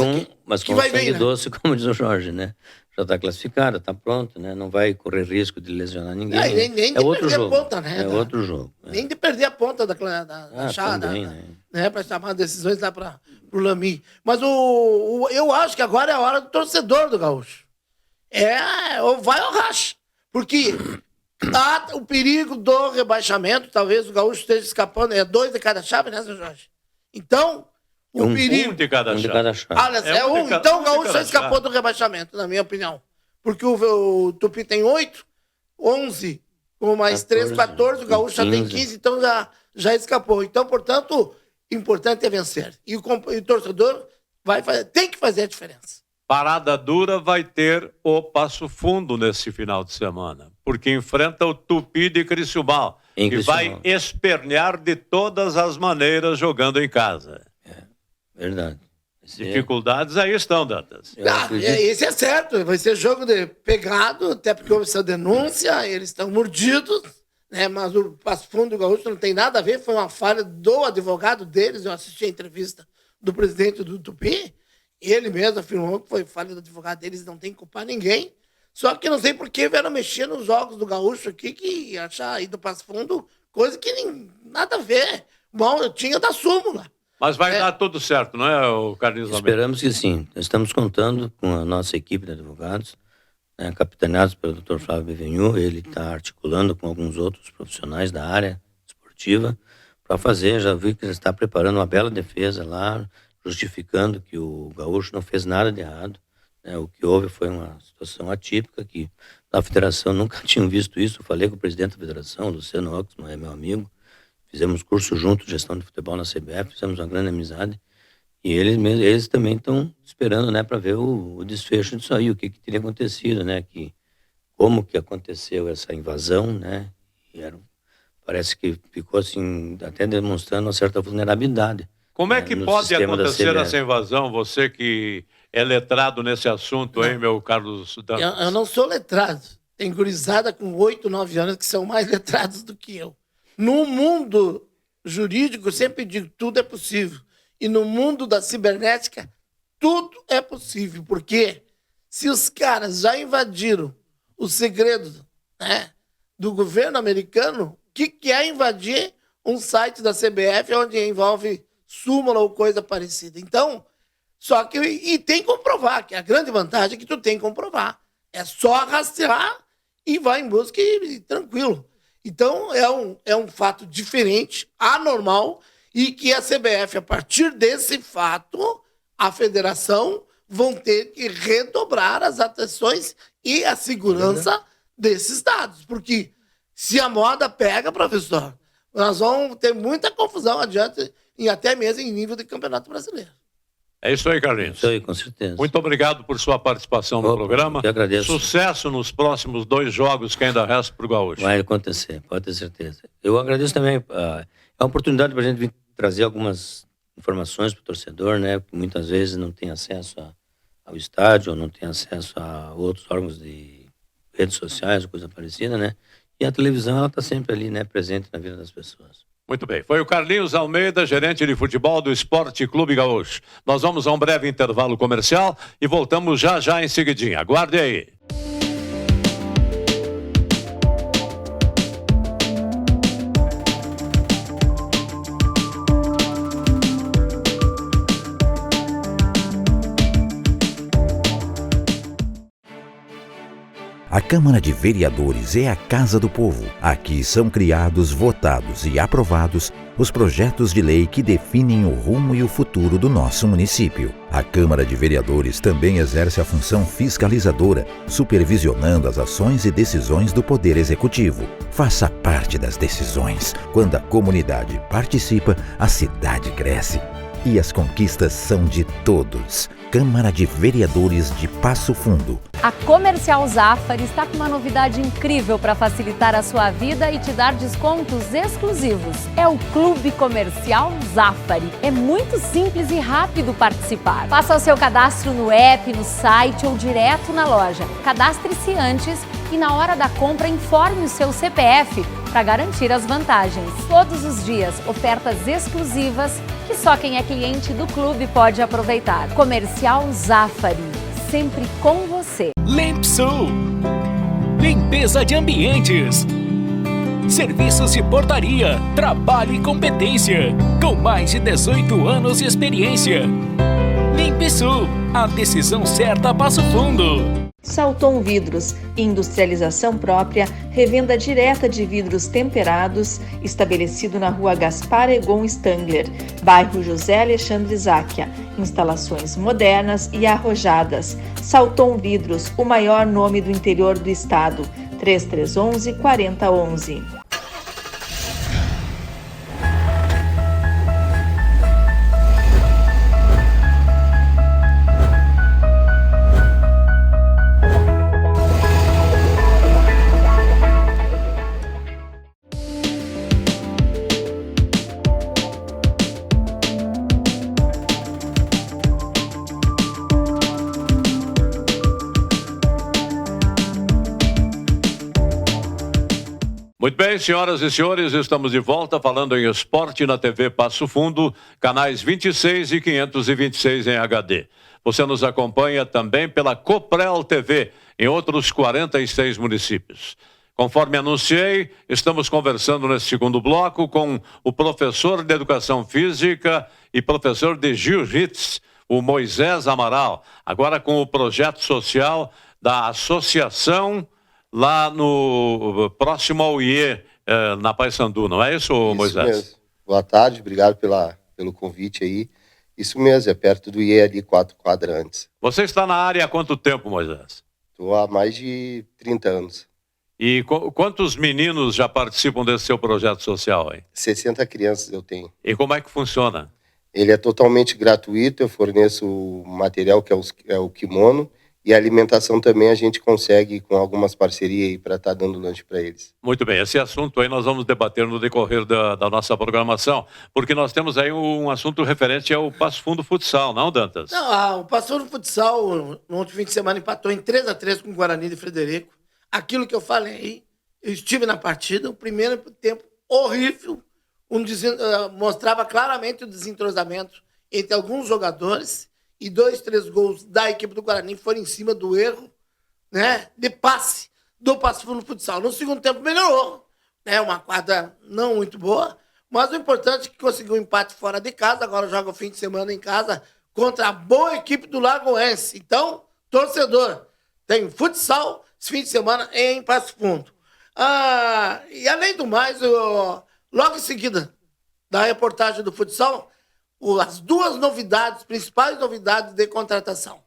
mas com vai sangue vir, né? doce, como diz o Jorge, né? Já está classificado, está pronto, né? Não vai correr risco de lesionar ninguém. Nem de outro perder jogo. a ponta, né? Outro jogo. Nem de perder a ponta da chave, né? Para chamar decisões lá para o Lamy. Mas eu acho que agora é a hora do torcedor do Gaúcho. Ou vai ou racha. Porque há o perigo do rebaixamento, talvez o Gaúcho esteja escapando, 2 de cada chave, né, seu Jorge? Então, o perigo... Um de cada chave. Olha, então o Gaúcho já escapou do rebaixamento, na minha opinião. Porque o Tupi tem 8, 11, com mais 3, 14, o Gaúcho já tem 15, então já escapou. Então, portanto, importante é vencer. E o torcedor tem que fazer a diferença. Parada dura vai ter o Passo Fundo nesse final de semana, porque enfrenta o Tupi de Criciúmal, que vai espernear de todas as maneiras jogando em casa. Verdade. Dificuldades aí estão, Dantas. Esse é certo, vai ser jogo de pegado, até porque houve essa denúncia, eles estão mordidos, né? Mas o Passo Fundo do Gaúcho não tem nada a ver, foi uma falha do advogado deles, eu assisti a entrevista do presidente do Tupi, ele mesmo afirmou que foi falha do advogado deles, não tem que culpar ninguém, só que não sei por que vieram mexer nos jogos do Gaúcho aqui, que achar aí do Passo Fundo coisa que nem nada a ver, bom, tinha da súmula. Mas vai dar tudo certo, não é, o Carlinhos Almeida? Esperamos que sim. Estamos contando com a nossa equipe de advogados, capitaneados pelo Dr. Flávio Bevenhu. Ele está articulando com alguns outros profissionais da área esportiva para fazer. Já vi que ele está preparando uma bela defesa lá, justificando que o Gaúcho não fez nada de errado. O que houve foi uma situação atípica, que na federação nunca tinham visto isso. Eu falei com o presidente da federação, Luciano Oxman, é meu amigo. Fizemos curso junto de gestão de futebol na CBF, fizemos uma grande amizade. E eles também estão esperando, né, para ver o desfecho disso aí, o que teria acontecido, né, como que aconteceu essa invasão, né, e parece que ficou assim, até demonstrando uma certa vulnerabilidade. Como é que pode acontecer essa invasão? Você que é letrado nesse assunto, hein, meu Carlos Dantas? Eu não sou letrado. Tem gurizada com 8, 9 anos que são mais letrados do que eu. No mundo jurídico, eu sempre digo, tudo é possível. E no mundo da cibernética, tudo é possível. Porque se os caras já invadiram o segredo, né, do governo americano, o que é invadir um site da CBF onde envolve súmula ou coisa parecida? Então, só que... E tem que comprovar, que a grande vantagem é que tu tem que comprovar. É só rastrear e vai em busca e tranquilo. Então, é um fato diferente, anormal, e que a CBF, a partir desse fato, a federação vão ter que redobrar as atenções e a segurança desses dados. Porque se a moda pega, professor, nós vamos ter muita confusão adiante, e até mesmo em nível de Campeonato Brasileiro. É isso aí, Carlinhos. Isso aí, com certeza. Muito obrigado por sua participação no programa. Eu agradeço. Sucesso nos próximos 2 jogos que ainda restam para o Gaúcho. Vai acontecer, pode ter certeza. Eu agradeço também a oportunidade para a gente vir trazer algumas informações para o torcedor, né? Que muitas vezes não tem acesso ao estádio, ou não tem acesso a outros órgãos de redes sociais, coisa parecida, né? E a televisão, ela está sempre ali, né? Presente na vida das pessoas. Muito bem. Foi o Carlinhos Almeida, gerente de futebol do Esporte Clube Gaúcho. Nós vamos a um breve intervalo comercial e voltamos já em seguidinha. Aguarde aí. A Câmara de Vereadores é a Casa do Povo. Aqui são criados, votados e aprovados os projetos de lei que definem o rumo e o futuro do nosso município. A Câmara de Vereadores também exerce a função fiscalizadora, supervisionando as ações e decisões do Poder Executivo. Faça parte das decisões. Quando a comunidade participa, a cidade cresce. E as conquistas são de todos. Câmara de Vereadores de Passo Fundo. A Comercial Zafari está com uma novidade incrível para facilitar a sua vida e te dar descontos exclusivos. É o Clube Comercial Zafari. É muito simples e rápido participar. Faça o seu cadastro no app, no site ou direto na loja. Cadastre-se antes e na hora da compra informe o seu CPF para garantir as vantagens. Todos os dias, ofertas exclusivas que só quem é cliente do clube pode aproveitar. Comercial Zafari, sempre com você. Limpsul, limpeza de ambientes, serviços de portaria, trabalho e competência, com mais de 18 anos de experiência. Limpsul, a decisão certa a Passo Fundo. Salton Vidros, industrialização própria, revenda direta de vidros temperados, estabelecido na rua Gaspar Egon Stangler, bairro José Alexandre Záquia. Instalações modernas e arrojadas. Salton Vidros, o maior nome do interior do estado. 3311-4011. Muito bem, senhoras e senhores, estamos de volta falando em esporte na TV Passo Fundo, canais 26 e 526 em HD. Você nos acompanha também pela Coprel TV, em outros 46 municípios. Conforme anunciei, estamos conversando nesse segundo bloco com o professor de Educação Física e professor de Jiu-Jitsu, o Moisés Amaral, agora com o projeto social da associação lá no próximo ao IE, na Paissandu, não é isso, Moisés? Isso mesmo. Boa tarde, obrigado pelo convite aí. Isso mesmo, é perto do IE ali, 4 quadrantes. Você está na área há quanto tempo, Moisés? Estou há mais de 30 anos. E quantos meninos já participam desse seu projeto social aí? 60 crianças eu tenho. E como é que funciona? Ele é totalmente gratuito, eu forneço o material que é o kimono, e a alimentação também a gente consegue com algumas parcerias aí para estar dando lanche para eles. Muito bem, esse assunto aí nós vamos debater no decorrer da nossa programação, porque nós temos aí um assunto referente ao Passo Fundo Futsal, não, Dantas? Não, o Passo Fundo Futsal no último fim de semana empatou em 3-3 com o Guarani de Frederico. Aquilo que eu falei, eu estive na partida, o primeiro tempo horrível, mostrava claramente o desentrosamento entre alguns jogadores, e 2-3 gols da equipe do Guarani foram em cima do erro, né, de passe do Passo Fundo Futsal. No segundo tempo melhorou, né, uma quadra não muito boa, mas o importante é que conseguiu um empate fora de casa, agora joga o fim de semana em casa contra a boa equipe do Lagoense. Então, torcedor, tem futsal esse fim de semana em Passo Fundo. E além do mais, logo em seguida da reportagem do futsal, as duas principais novidades de contratação.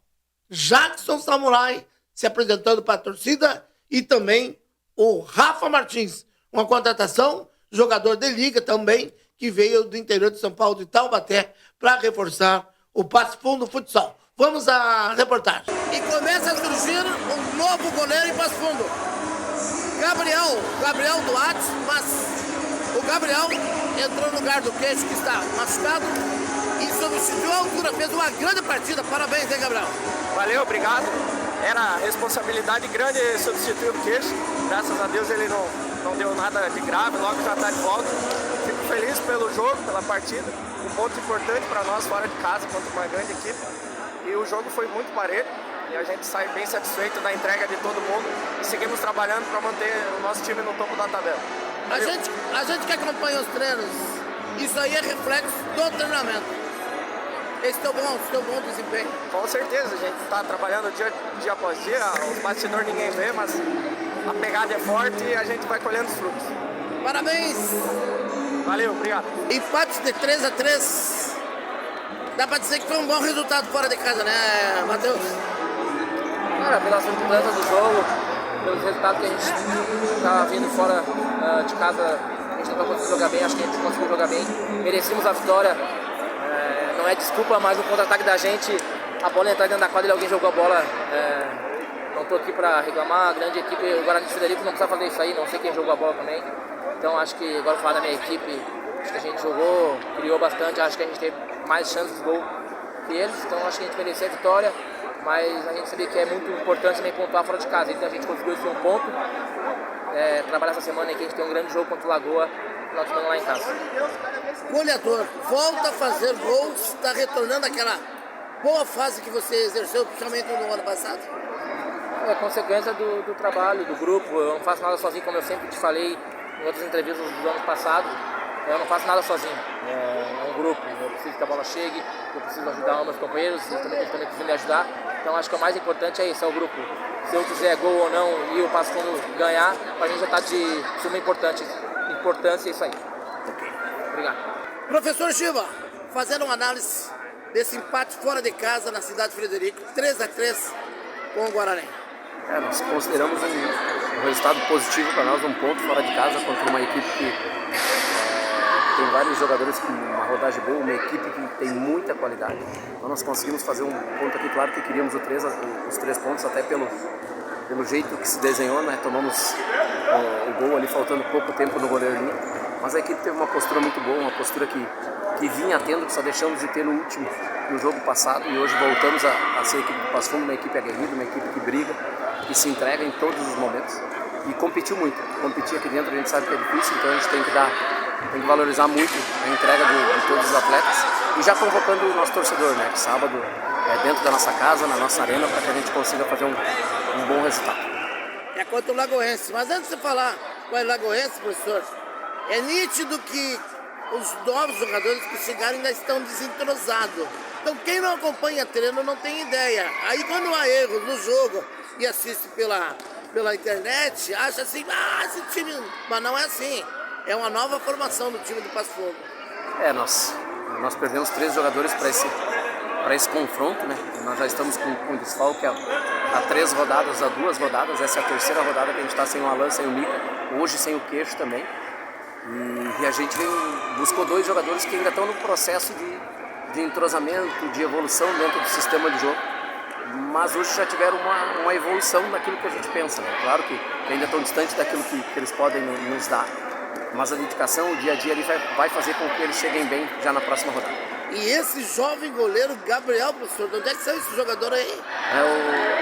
Jackson Samurai se apresentando para a torcida e também o Rafa Martins, uma contratação, jogador de liga também, que veio do interior de São Paulo, de Taubaté, para reforçar o Passo Fundo Futsal. Vamos à reportagem. E começa a surgir um novo goleiro em Passo Fundo. Gabriel Duarte, mas o Gabriel entrou no lugar do Queixo, que está machucado, e substituiu a altura, fez uma grande partida. Parabéns, hein, Gabriel? Valeu, obrigado. Era responsabilidade grande substituir o Queixo. Graças a Deus ele não deu nada de grave, logo já está de volta. Fico feliz pelo jogo, pela partida. Um ponto importante para nós fora de casa contra uma grande equipe. E o jogo foi muito parelho. E a gente sai bem satisfeito da entrega de todo mundo. E seguimos trabalhando para manter o nosso time no topo da tabela. A gente que acompanha os treinos, isso aí é reflexo do treinamento. esse teu bom desempenho? Com certeza, a gente está trabalhando dia após dia, os bastidores ninguém vê, mas a pegada é forte e a gente vai colhendo os frutos. Parabéns! Valeu, obrigado. Empate de 3-3. Dá pra dizer que foi um bom resultado fora de casa, né, Matheus? Cara, pela circunstância do jogo, pelos resultados que a gente está vindo fora de casa, a gente não vai conseguir jogar bem, acho que a gente conseguiu jogar bem. Merecemos a vitória, não é desculpa, mas o contra-ataque da gente, a bola entrar dentro da quadra e alguém jogou a bola. Não estou aqui para reclamar, a grande equipe, o Guarani de Frederico não precisa fazer isso aí, não sei quem jogou a bola também. Então acho que, agora falar da minha equipe, acho que a gente jogou, criou bastante, acho que a gente teve mais chances de gol que eles, então acho que a gente merecia a vitória, mas a gente sabia que é muito importante também pontuar fora de casa, então a gente conseguiu esse um ponto. Trabalhar essa semana aqui, a gente tem um grande jogo contra o Lagoa, nós estamos lá em casa. Goleador, volta a fazer gols, está retornando àquela boa fase que você exerceu, principalmente no ano passado? É consequência do trabalho, do grupo, eu não faço nada sozinho, como eu sempre te falei em outras entrevistas do ano passado, eu não faço nada sozinho, é um grupo, eu preciso que a bola chegue, eu preciso ajudar meus companheiros, eles também precisam me ajudar, então acho que o mais importante é isso, é o grupo. Se eu quiser gol ou não e o Passo Fundo ganhar, pra gente já tá de suma importância isso aí. Obrigado. Professor Giba, fazendo uma análise desse empate fora de casa na cidade de Frederico, 3-3 com o Guarani. Nós consideramos um resultado positivo para nós, um ponto fora de casa contra uma equipe que tem vários jogadores com uma rodagem boa, uma equipe que tem muita qualidade. Então nós conseguimos fazer um ponto aqui, claro que queríamos os 3 pontos, até pelo jeito que se desenhou, né? Tomamos o gol ali faltando pouco tempo no goleirinho, mas a equipe teve uma postura muito boa, uma postura que vinha tendo, que só deixamos de ter no jogo passado, e hoje voltamos a ser a equipe do Passo Fundo, uma equipe aguerrida, uma equipe que briga, que se entrega em todos os momentos e competiu muito. Competir aqui dentro a gente sabe que é difícil, então a gente tem que valorizar muito a entrega de todos os atletas e já convocando o nosso torcedor, né, que sábado é dentro da nossa casa, na nossa arena, para que a gente consiga fazer um bom resultado. É contra o Lagoense, mas antes de falar com o Lagoense, professor, é nítido que os novos jogadores que chegaram ainda estão desentrosados. Então quem não acompanha treino não tem ideia. Aí quando há erros no jogo e assiste pela internet, acha assim, esse time... Mas não é assim. É uma nova formação do time do Passo Fundo. Nós perdemos 3 jogadores para esse confronto, né? Nós já estamos com desfalque há 3 rodadas, há 2 rodadas. Essa é a 3ª rodada que a gente está sem o Alan, sem o Mica, hoje sem o Queixo também. E a gente buscou 2 jogadores que ainda estão no processo de entrosamento, de evolução dentro do sistema de jogo, mas hoje já tiveram uma evolução naquilo que a gente pensa, né? Claro que ainda estão distantes daquilo que eles podem nos dar, mas a dedicação, o dia a dia ali vai fazer com que eles cheguem bem já na próxima rodada. E esse jovem goleiro Gabriel, professor, de onde é que saiu esse jogador aí?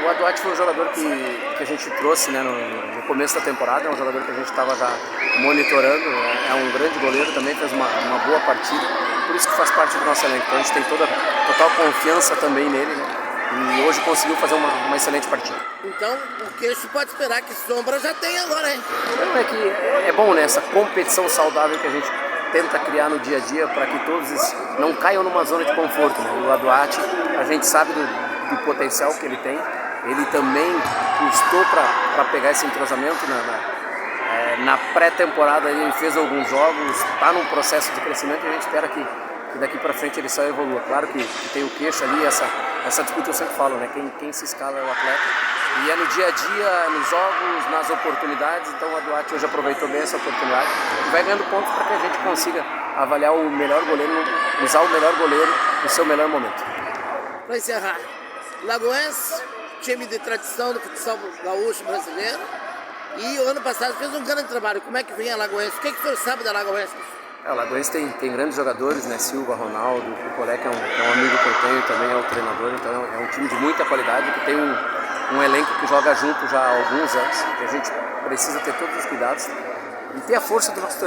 O Aduati foi um jogador que a gente trouxe, né, no começo da temporada, é um jogador que a gente estava já monitorando, é um grande goleiro, também fez uma boa partida, por isso que faz parte do nosso elenco, então a gente tem total confiança também nele, né, e hoje conseguiu fazer uma excelente partida. Então o Queixo pode esperar que sombra já tem agora, hein? É bom, né, essa competição saudável que a gente tenta criar no dia a dia para que todos não caiam numa zona de conforto, né? O Aduati, a gente sabe do potencial que ele tem, ele também custou para pegar esse entrosamento na pré-temporada, ele fez alguns jogos, está num processo de crescimento e a gente espera que daqui para frente ele só evolua. Claro que tem o Queixo ali, essa disputa eu sempre falo, né? Quem se escala é o atleta. E é no dia a dia, nos jogos, nas oportunidades, então a Duarte hoje aproveitou bem essa oportunidade e vai ganhando pontos para que a gente consiga avaliar o melhor goleiro, usar o melhor goleiro no seu melhor momento. Para encerrar, Lagoense, time de tradição do futsal gaúcho brasileiro, e o ano passado fez um grande trabalho. Como é que vem a Lagoense? O que o senhor sabe da Lagoense? A Lagoense tem grandes jogadores, né? Silva, Ronaldo, o Picolé, que é um amigo que eu tenho, também é o treinador, então é um time de muita qualidade, que tem um elenco que joga junto já há alguns anos, que a gente precisa ter todos os cuidados e ter a força do nosso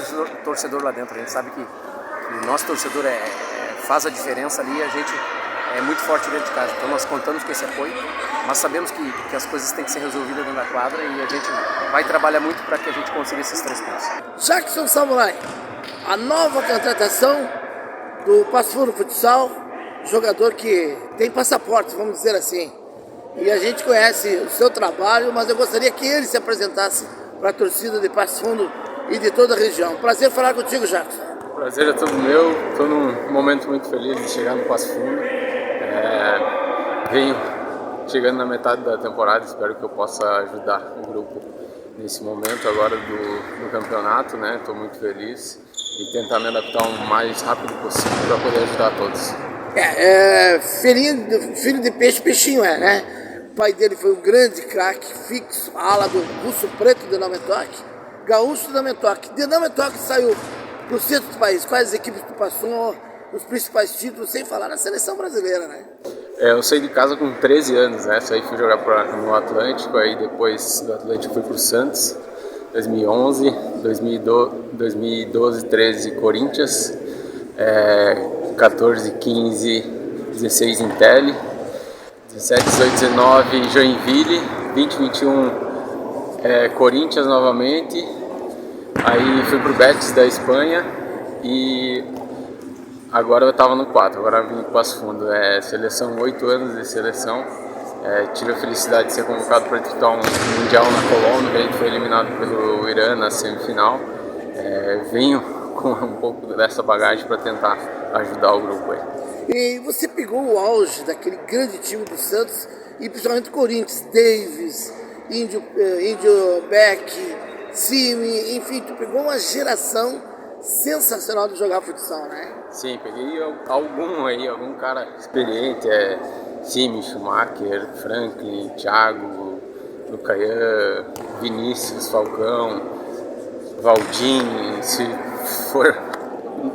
torcedor lá dentro. A gente sabe que o nosso torcedor faz a diferença ali, e a gente é muito forte dentro de casa, então nós contamos com esse apoio, mas sabemos que as coisas têm que ser resolvidas dentro da quadra e a gente vai trabalhar muito para que a gente consiga esses 3 pontos. Jackson Samurai, a nova contratação do Passo Fundo Futsal, jogador que tem passaporte, vamos dizer assim. E a gente conhece o seu trabalho, mas eu gostaria que ele se apresentasse para a torcida de Passo Fundo e de toda a região. Prazer falar contigo, Jacques. Prazer é todo meu. Estou num momento muito feliz de chegar no Passo Fundo. Venho chegando na metade da temporada, espero que eu possa ajudar o grupo nesse momento agora do campeonato, né? Estou muito feliz e tentar me adaptar o mais rápido possível para poder ajudar todos. Filho de peixe, peixinho né? O pai dele foi um grande craque, fixo, ala do Russo Preto de Namentoque, gaúcho de Namentoque. De Namentoque saiu para o centro do país. Quais as equipes que passou, os principais títulos, sem falar na seleção brasileira, né? Eu saí de casa com 13 anos, né? Saí, fui jogar no Atlântico, aí depois do Atlântico fui pro Santos, 2011, 2012, 13 Corinthians, 14, 15, 16 Intel, 17, 18, 19 Joinville, 20, 21 Corinthians novamente, aí fui pro Betis da Espanha e agora eu estava no 4, agora vim para o Passo Fundo, seleção, 8 anos de seleção, tive a felicidade de ser convocado para disputar um Mundial na Colômbia, a gente foi eliminado pelo Irã na semifinal, venho com um pouco dessa bagagem para tentar ajudar o grupo aí. E você pegou o auge daquele grande time do Santos e principalmente Corinthians, Davis, Índio Beck, Cime, enfim, tu pegou uma geração sensacional de jogar futsal, né? Sim, peguei algum cara experiente, Cime, Schumacher, Franklin, Thiago, Lucaian, Vinícius, Falcão, Valdim, se for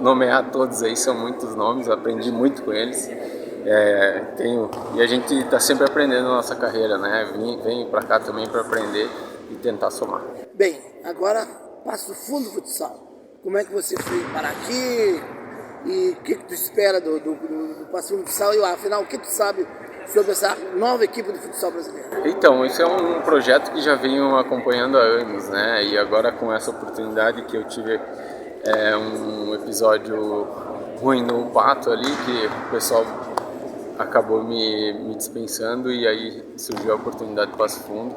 nomear todos aí, são muitos nomes, aprendi muito com eles. E a gente está sempre aprendendo na nossa carreira, né? Venho para cá também para aprender e tentar somar. Bem, agora Passo Fundo Futsal. Como é que você foi parar aqui? E o que tu espera do Passo Fundo Futsal? E afinal, o que tu sabe sobre essa nova equipe do futsal brasileiro? Então, esse é um projeto que já venho acompanhando há anos, né? E agora com essa oportunidade que eu tive um episódio ruim no Pato ali, que o pessoal acabou me dispensando e aí surgiu a oportunidade do Passo Fundo.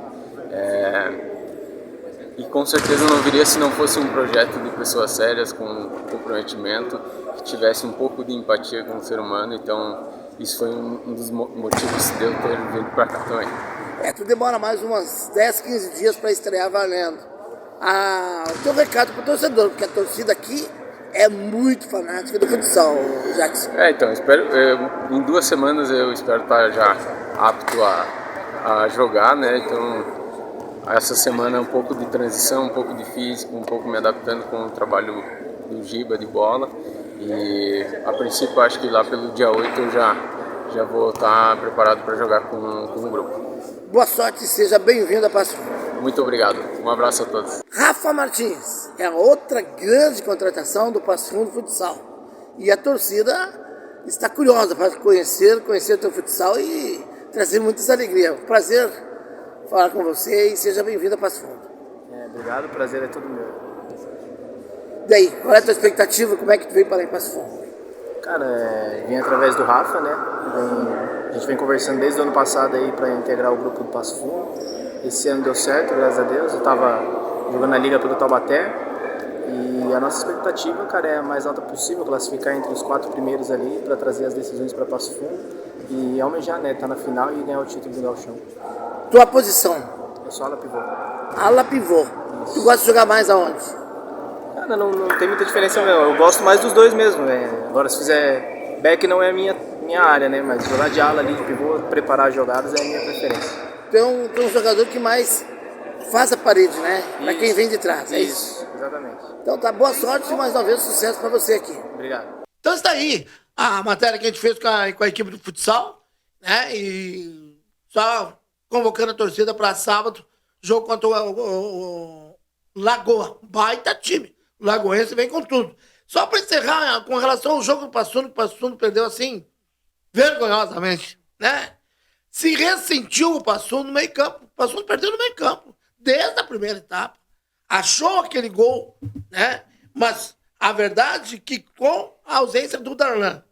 E com certeza não viria se não fosse um projeto de pessoas sérias, com comprometimento, que tivesse um pouco de empatia com o ser humano, então isso foi um dos motivos de eu ter vindo para cá também. Tu demora mais umas 10, 15 dias para estrear valendo. O teu recado para o torcedor, porque a torcida aqui é muito fanática do futsal, Jackson. Então, em 2 semanas eu espero estar já apto a jogar, né? Então, essa semana é um pouco de transição, um pouco de físico, um pouco me adaptando com o trabalho do Giba de bola. E a princípio acho que lá pelo dia 8 eu já vou estar preparado para jogar com o grupo. Boa sorte e seja bem-vindo a Passo Fundo. Muito obrigado. Um abraço a todos. Rafa Martins é outra grande contratação do Passo Fundo Futsal. E a torcida está curiosa para conhecer o teu futsal e trazer muitas alegrias. Prazer falar com você e seja bem-vindo a Passo Fundo. Obrigado, o prazer é todo meu. Daí, qual é a tua expectativa? Como é que tu veio para Passo Fundo? Cara, vim através do Rafa, né? A gente vem conversando desde o ano passado aí para integrar o grupo do Passo Fundo. Esse ano deu certo, graças a Deus. Eu estava jogando a liga pelo Taubaté e a nossa expectativa, cara, é a mais alta possível, classificar entre os 4 primeiros ali para trazer as decisões para Passo Fundo e almejar, né? Tá na final e ganhar o título do Gauchão. Tua posição? Eu sou ala pivô. Ala pivô. Isso. Tu gosta de jogar mais aonde? Cara, não tem muita diferença mesmo. Eu gosto mais dos dois mesmo. Agora, se fizer back não é a minha área, né? Mas jogar de ala ali, de pivô, preparar as jogadas é a minha preferência. Tu é um jogador que mais faz a parede, né? Para quem vem de trás, é isso? Exatamente. Então tá, boa sorte e mais uma vez sucesso para você aqui. Obrigado. Então está aí a matéria que a gente fez com a equipe do futsal, né? E só convocando a torcida para sábado, jogo contra o Lagoa, baita time. O Lagoense vem com tudo. Só para encerrar, com relação ao jogo do Passo Fundo, que o Passo Fundo perdeu assim, vergonhosamente, né? Se ressentiu o Passo Fundo no meio campo. O Passo Fundo perdeu no meio campo, desde a primeira etapa. Achou aquele gol, né? Mas a verdade é que com a ausência do Darlan,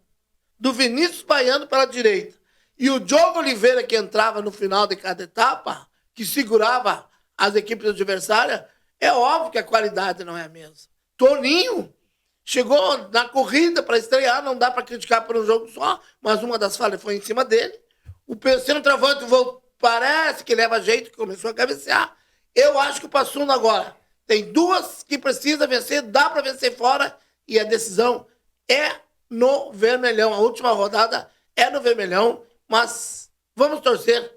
do Vinícius Baiano pela direita e o Diogo Oliveira que entrava no final de cada etapa, que segurava as equipes adversárias, é óbvio que a qualidade não é a mesma. Toninho chegou na corrida para estrear, não dá para criticar por um jogo só, mas uma das falhas foi em cima dele. O centroavante parece que leva jeito, que começou a cabecear. Eu acho que o Passuno agora tem duas que precisa vencer, dá para vencer fora, e a decisão é no Vermelhão. A última rodada é no Vermelhão, mas vamos torcer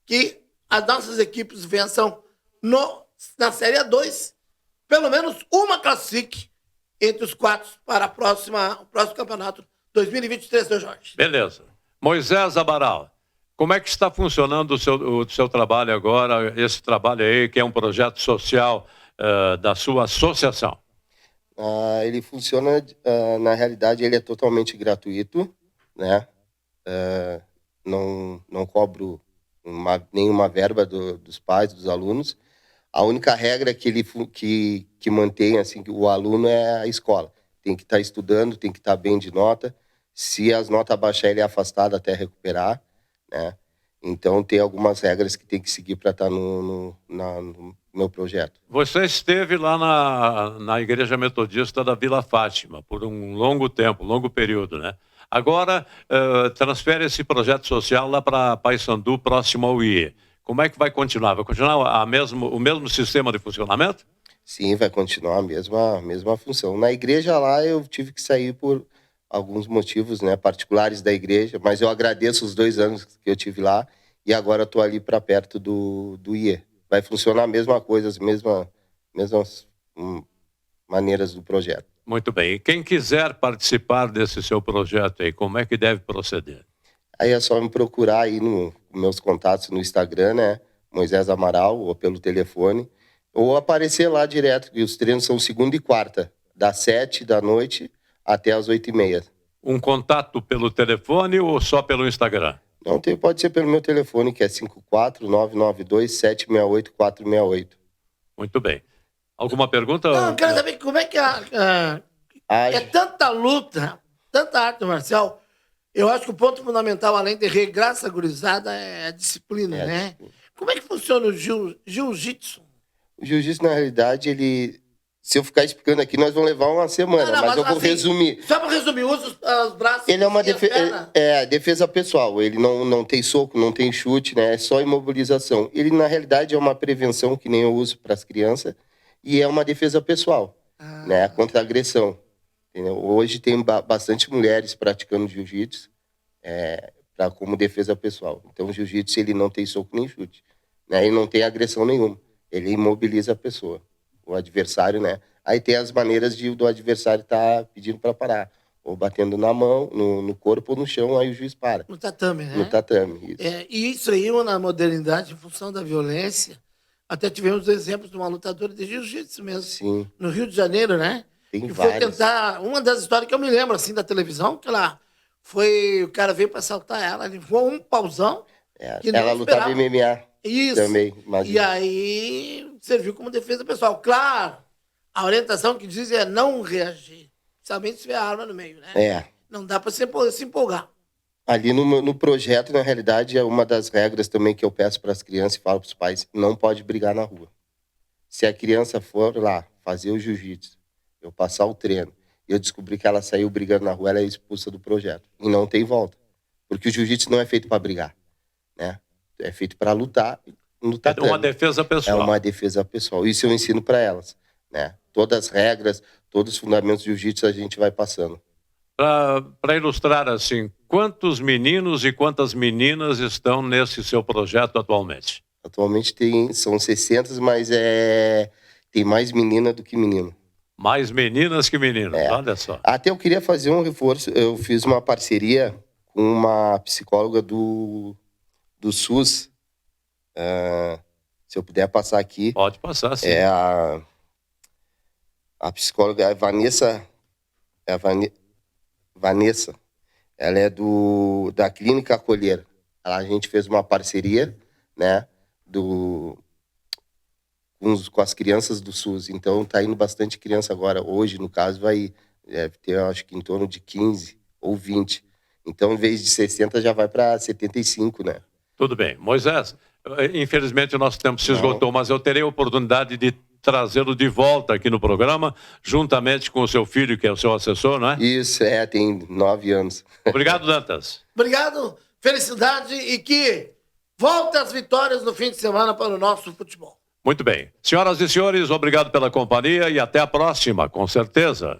que as nossas equipes vençam na Série A2, pelo menos uma classifique entre os 4 para o próximo campeonato 2023, seu Jorge. Beleza. Moisés Amaral, como é que está funcionando o seu trabalho agora, esse trabalho aí que é um projeto social da sua associação? Ele funciona, na realidade, ele é totalmente gratuito, né? Não cobro nenhuma verba dos pais, dos alunos. A única regra que mantém assim, que o aluno é a escola. Tem que estar estudando, tem que estar bem de nota. Se as notas baixar, ele é afastado até recuperar, né? Então, tem algumas regras que tem que seguir para estar no meu projeto. Você esteve lá na Igreja Metodista da Vila Fátima por um longo tempo, longo período, né? Agora, transfere esse projeto social lá para Paissandu, próximo ao IE. Como é que vai continuar? Vai continuar o mesmo sistema de funcionamento? Sim, vai continuar a mesma função. Na igreja lá, eu tive que sair por alguns motivos, né, particulares da igreja, mas eu agradeço os 2 anos que eu tive lá e agora estou ali para perto do IE. Vai funcionar a mesma coisa, as mesmas maneiras do projeto. Muito bem. E quem quiser participar desse seu projeto aí, como é que deve proceder? Aí é só me procurar aí nos meus contatos no Instagram, né, Moisés Amaral, ou pelo telefone, ou aparecer lá direto, que os treinos são segunda e quarta, das 7 da noite até as 8h30. Um contato pelo telefone ou só pelo Instagram? Não, pode ser pelo meu telefone, que é 54992-768-468. Muito bem. Alguma pergunta? Não, eu quero saber como é que é tanta luta, tanta arte marcial. Eu acho que o ponto fundamental, além de regrar essa gurizada, é a disciplina, né? Como é que funciona o jiu-jitsu? O jiu-jitsu, na realidade, se eu ficar explicando aqui, nós vamos levar uma semana, mas eu vou resumir. Só para resumir, usa os braços. Ele é uma defesa pessoal, ele não tem soco, não tem chute, né? É só imobilização. Ele, na realidade, é uma prevenção, que nem eu uso para as crianças, e é uma defesa pessoal, né? Contra a agressão. Entendeu? Hoje tem bastante mulheres praticando jiu-jitsu como defesa pessoal. Então, o jiu-jitsu, ele não tem soco nem chute, né? Ele não tem agressão nenhuma. Ele imobiliza a pessoa, o adversário, né? Aí tem as maneiras do adversário estar pedindo para parar, ou batendo na mão, no corpo ou no chão, aí o juiz para. No tatame, né? No tatame, isso. E isso aí, na modernidade, em função da violência, até tivemos exemplos de uma lutadora de jiu-jitsu mesmo. Sim. No Rio de Janeiro, né? Tem que várias. Foi tentar, uma das histórias que eu me lembro, assim, da televisão, que o cara veio para assaltar ela, ele voou um pauzão. Ela lutava MMA. Isso. Também, imagina. E aí serviu como defesa pessoal. Claro, a orientação que diz é não reagir, principalmente se tiver arma no meio, né? Não dá para se empolgar. Ali no projeto, na realidade, é uma das regras também que eu peço para as crianças e falo para os pais, não pode brigar na rua. Se a criança for lá fazer o jiu-jitsu, eu passar o treino, e eu descobrir que ela saiu brigando na rua, ela é expulsa do projeto. E não tem volta. Porque o jiu-jitsu não é feito para brigar, né? É feito para lutar. É uma defesa pessoal. É uma defesa pessoal. Isso eu ensino para elas, né? Todas as regras, todos os fundamentos do jiu-jitsu a gente vai passando. Para ilustrar assim, quantos meninos e quantas meninas estão nesse seu projeto atualmente? Atualmente são 60, mas tem mais menina do que menino. Mais meninas que meninos, olha só. Até eu queria fazer um reforço. Eu fiz uma parceria com uma psicóloga do SUS. Se eu puder passar aqui. Pode passar, sim. A psicóloga é Vanessa. Vanessa. Ela é da Clínica Acolher. A gente fez uma parceria, né? Com as crianças do SUS. Então tá indo bastante criança agora. Hoje, no caso, vai ter, acho que em torno de 15 ou 20. Então, em vez de 60, já vai para 75, né? Tudo bem. Moisés, infelizmente o nosso tempo se esgotou, mas eu terei a oportunidade de trazê-lo de volta aqui no programa, juntamente com o seu filho, que é o seu assessor, não é? Isso, tem 9 anos. Obrigado, Dantas. Obrigado, felicidade e que volte as vitórias no fim de semana para o nosso futebol. Muito bem. Senhoras e senhores, obrigado pela companhia e até a próxima, com certeza.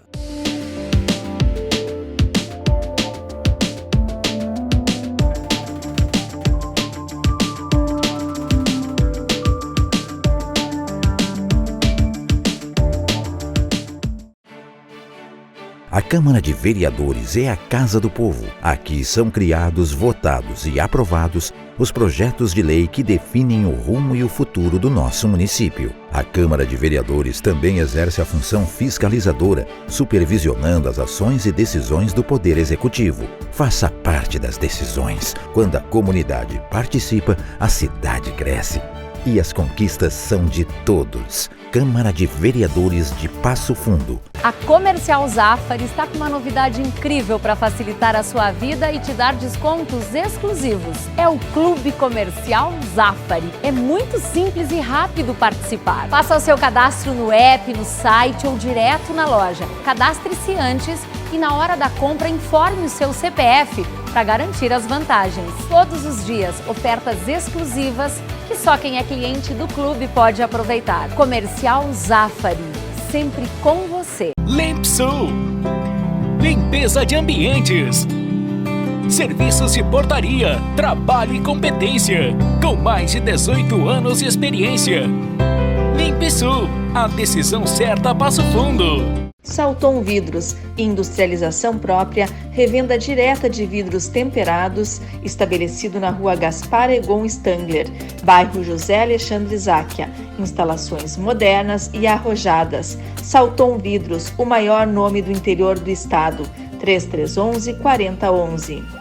A Câmara de Vereadores é a Casa do Povo. Aqui são criados, votados e aprovados os projetos de lei que definem o rumo e o futuro do nosso município. A Câmara de Vereadores também exerce a função fiscalizadora, supervisionando as ações e decisões do Poder Executivo. Faça parte das decisões. Quando a comunidade participa, a cidade cresce. E as conquistas são de todos. Câmara de Vereadores de Passo Fundo. A Comercial Zafari está com uma novidade incrível para facilitar a sua vida e te dar descontos exclusivos. É o Clube Comercial Zafari. É muito simples e rápido participar. Faça o seu cadastro no app, no site ou direto na loja. Cadastre-se antes e na hora da compra informe o seu CPF para garantir as vantagens. Todos os dias, ofertas exclusivas que só quem é cliente do clube pode aproveitar. Comercial Zafari, sempre com você. Limpsul, limpeza de ambientes, serviços de portaria, trabalho e competência, com mais de 18 anos de experiência. Limpsul, a decisão certa a Passo Fundo. Salton Vidros, industrialização própria, revenda direta de vidros temperados, estabelecido na rua Gaspar Egon Stangler, bairro José Alexandre Záquia. Instalações modernas e arrojadas. Salton Vidros, o maior nome do interior do estado. 3311-4011.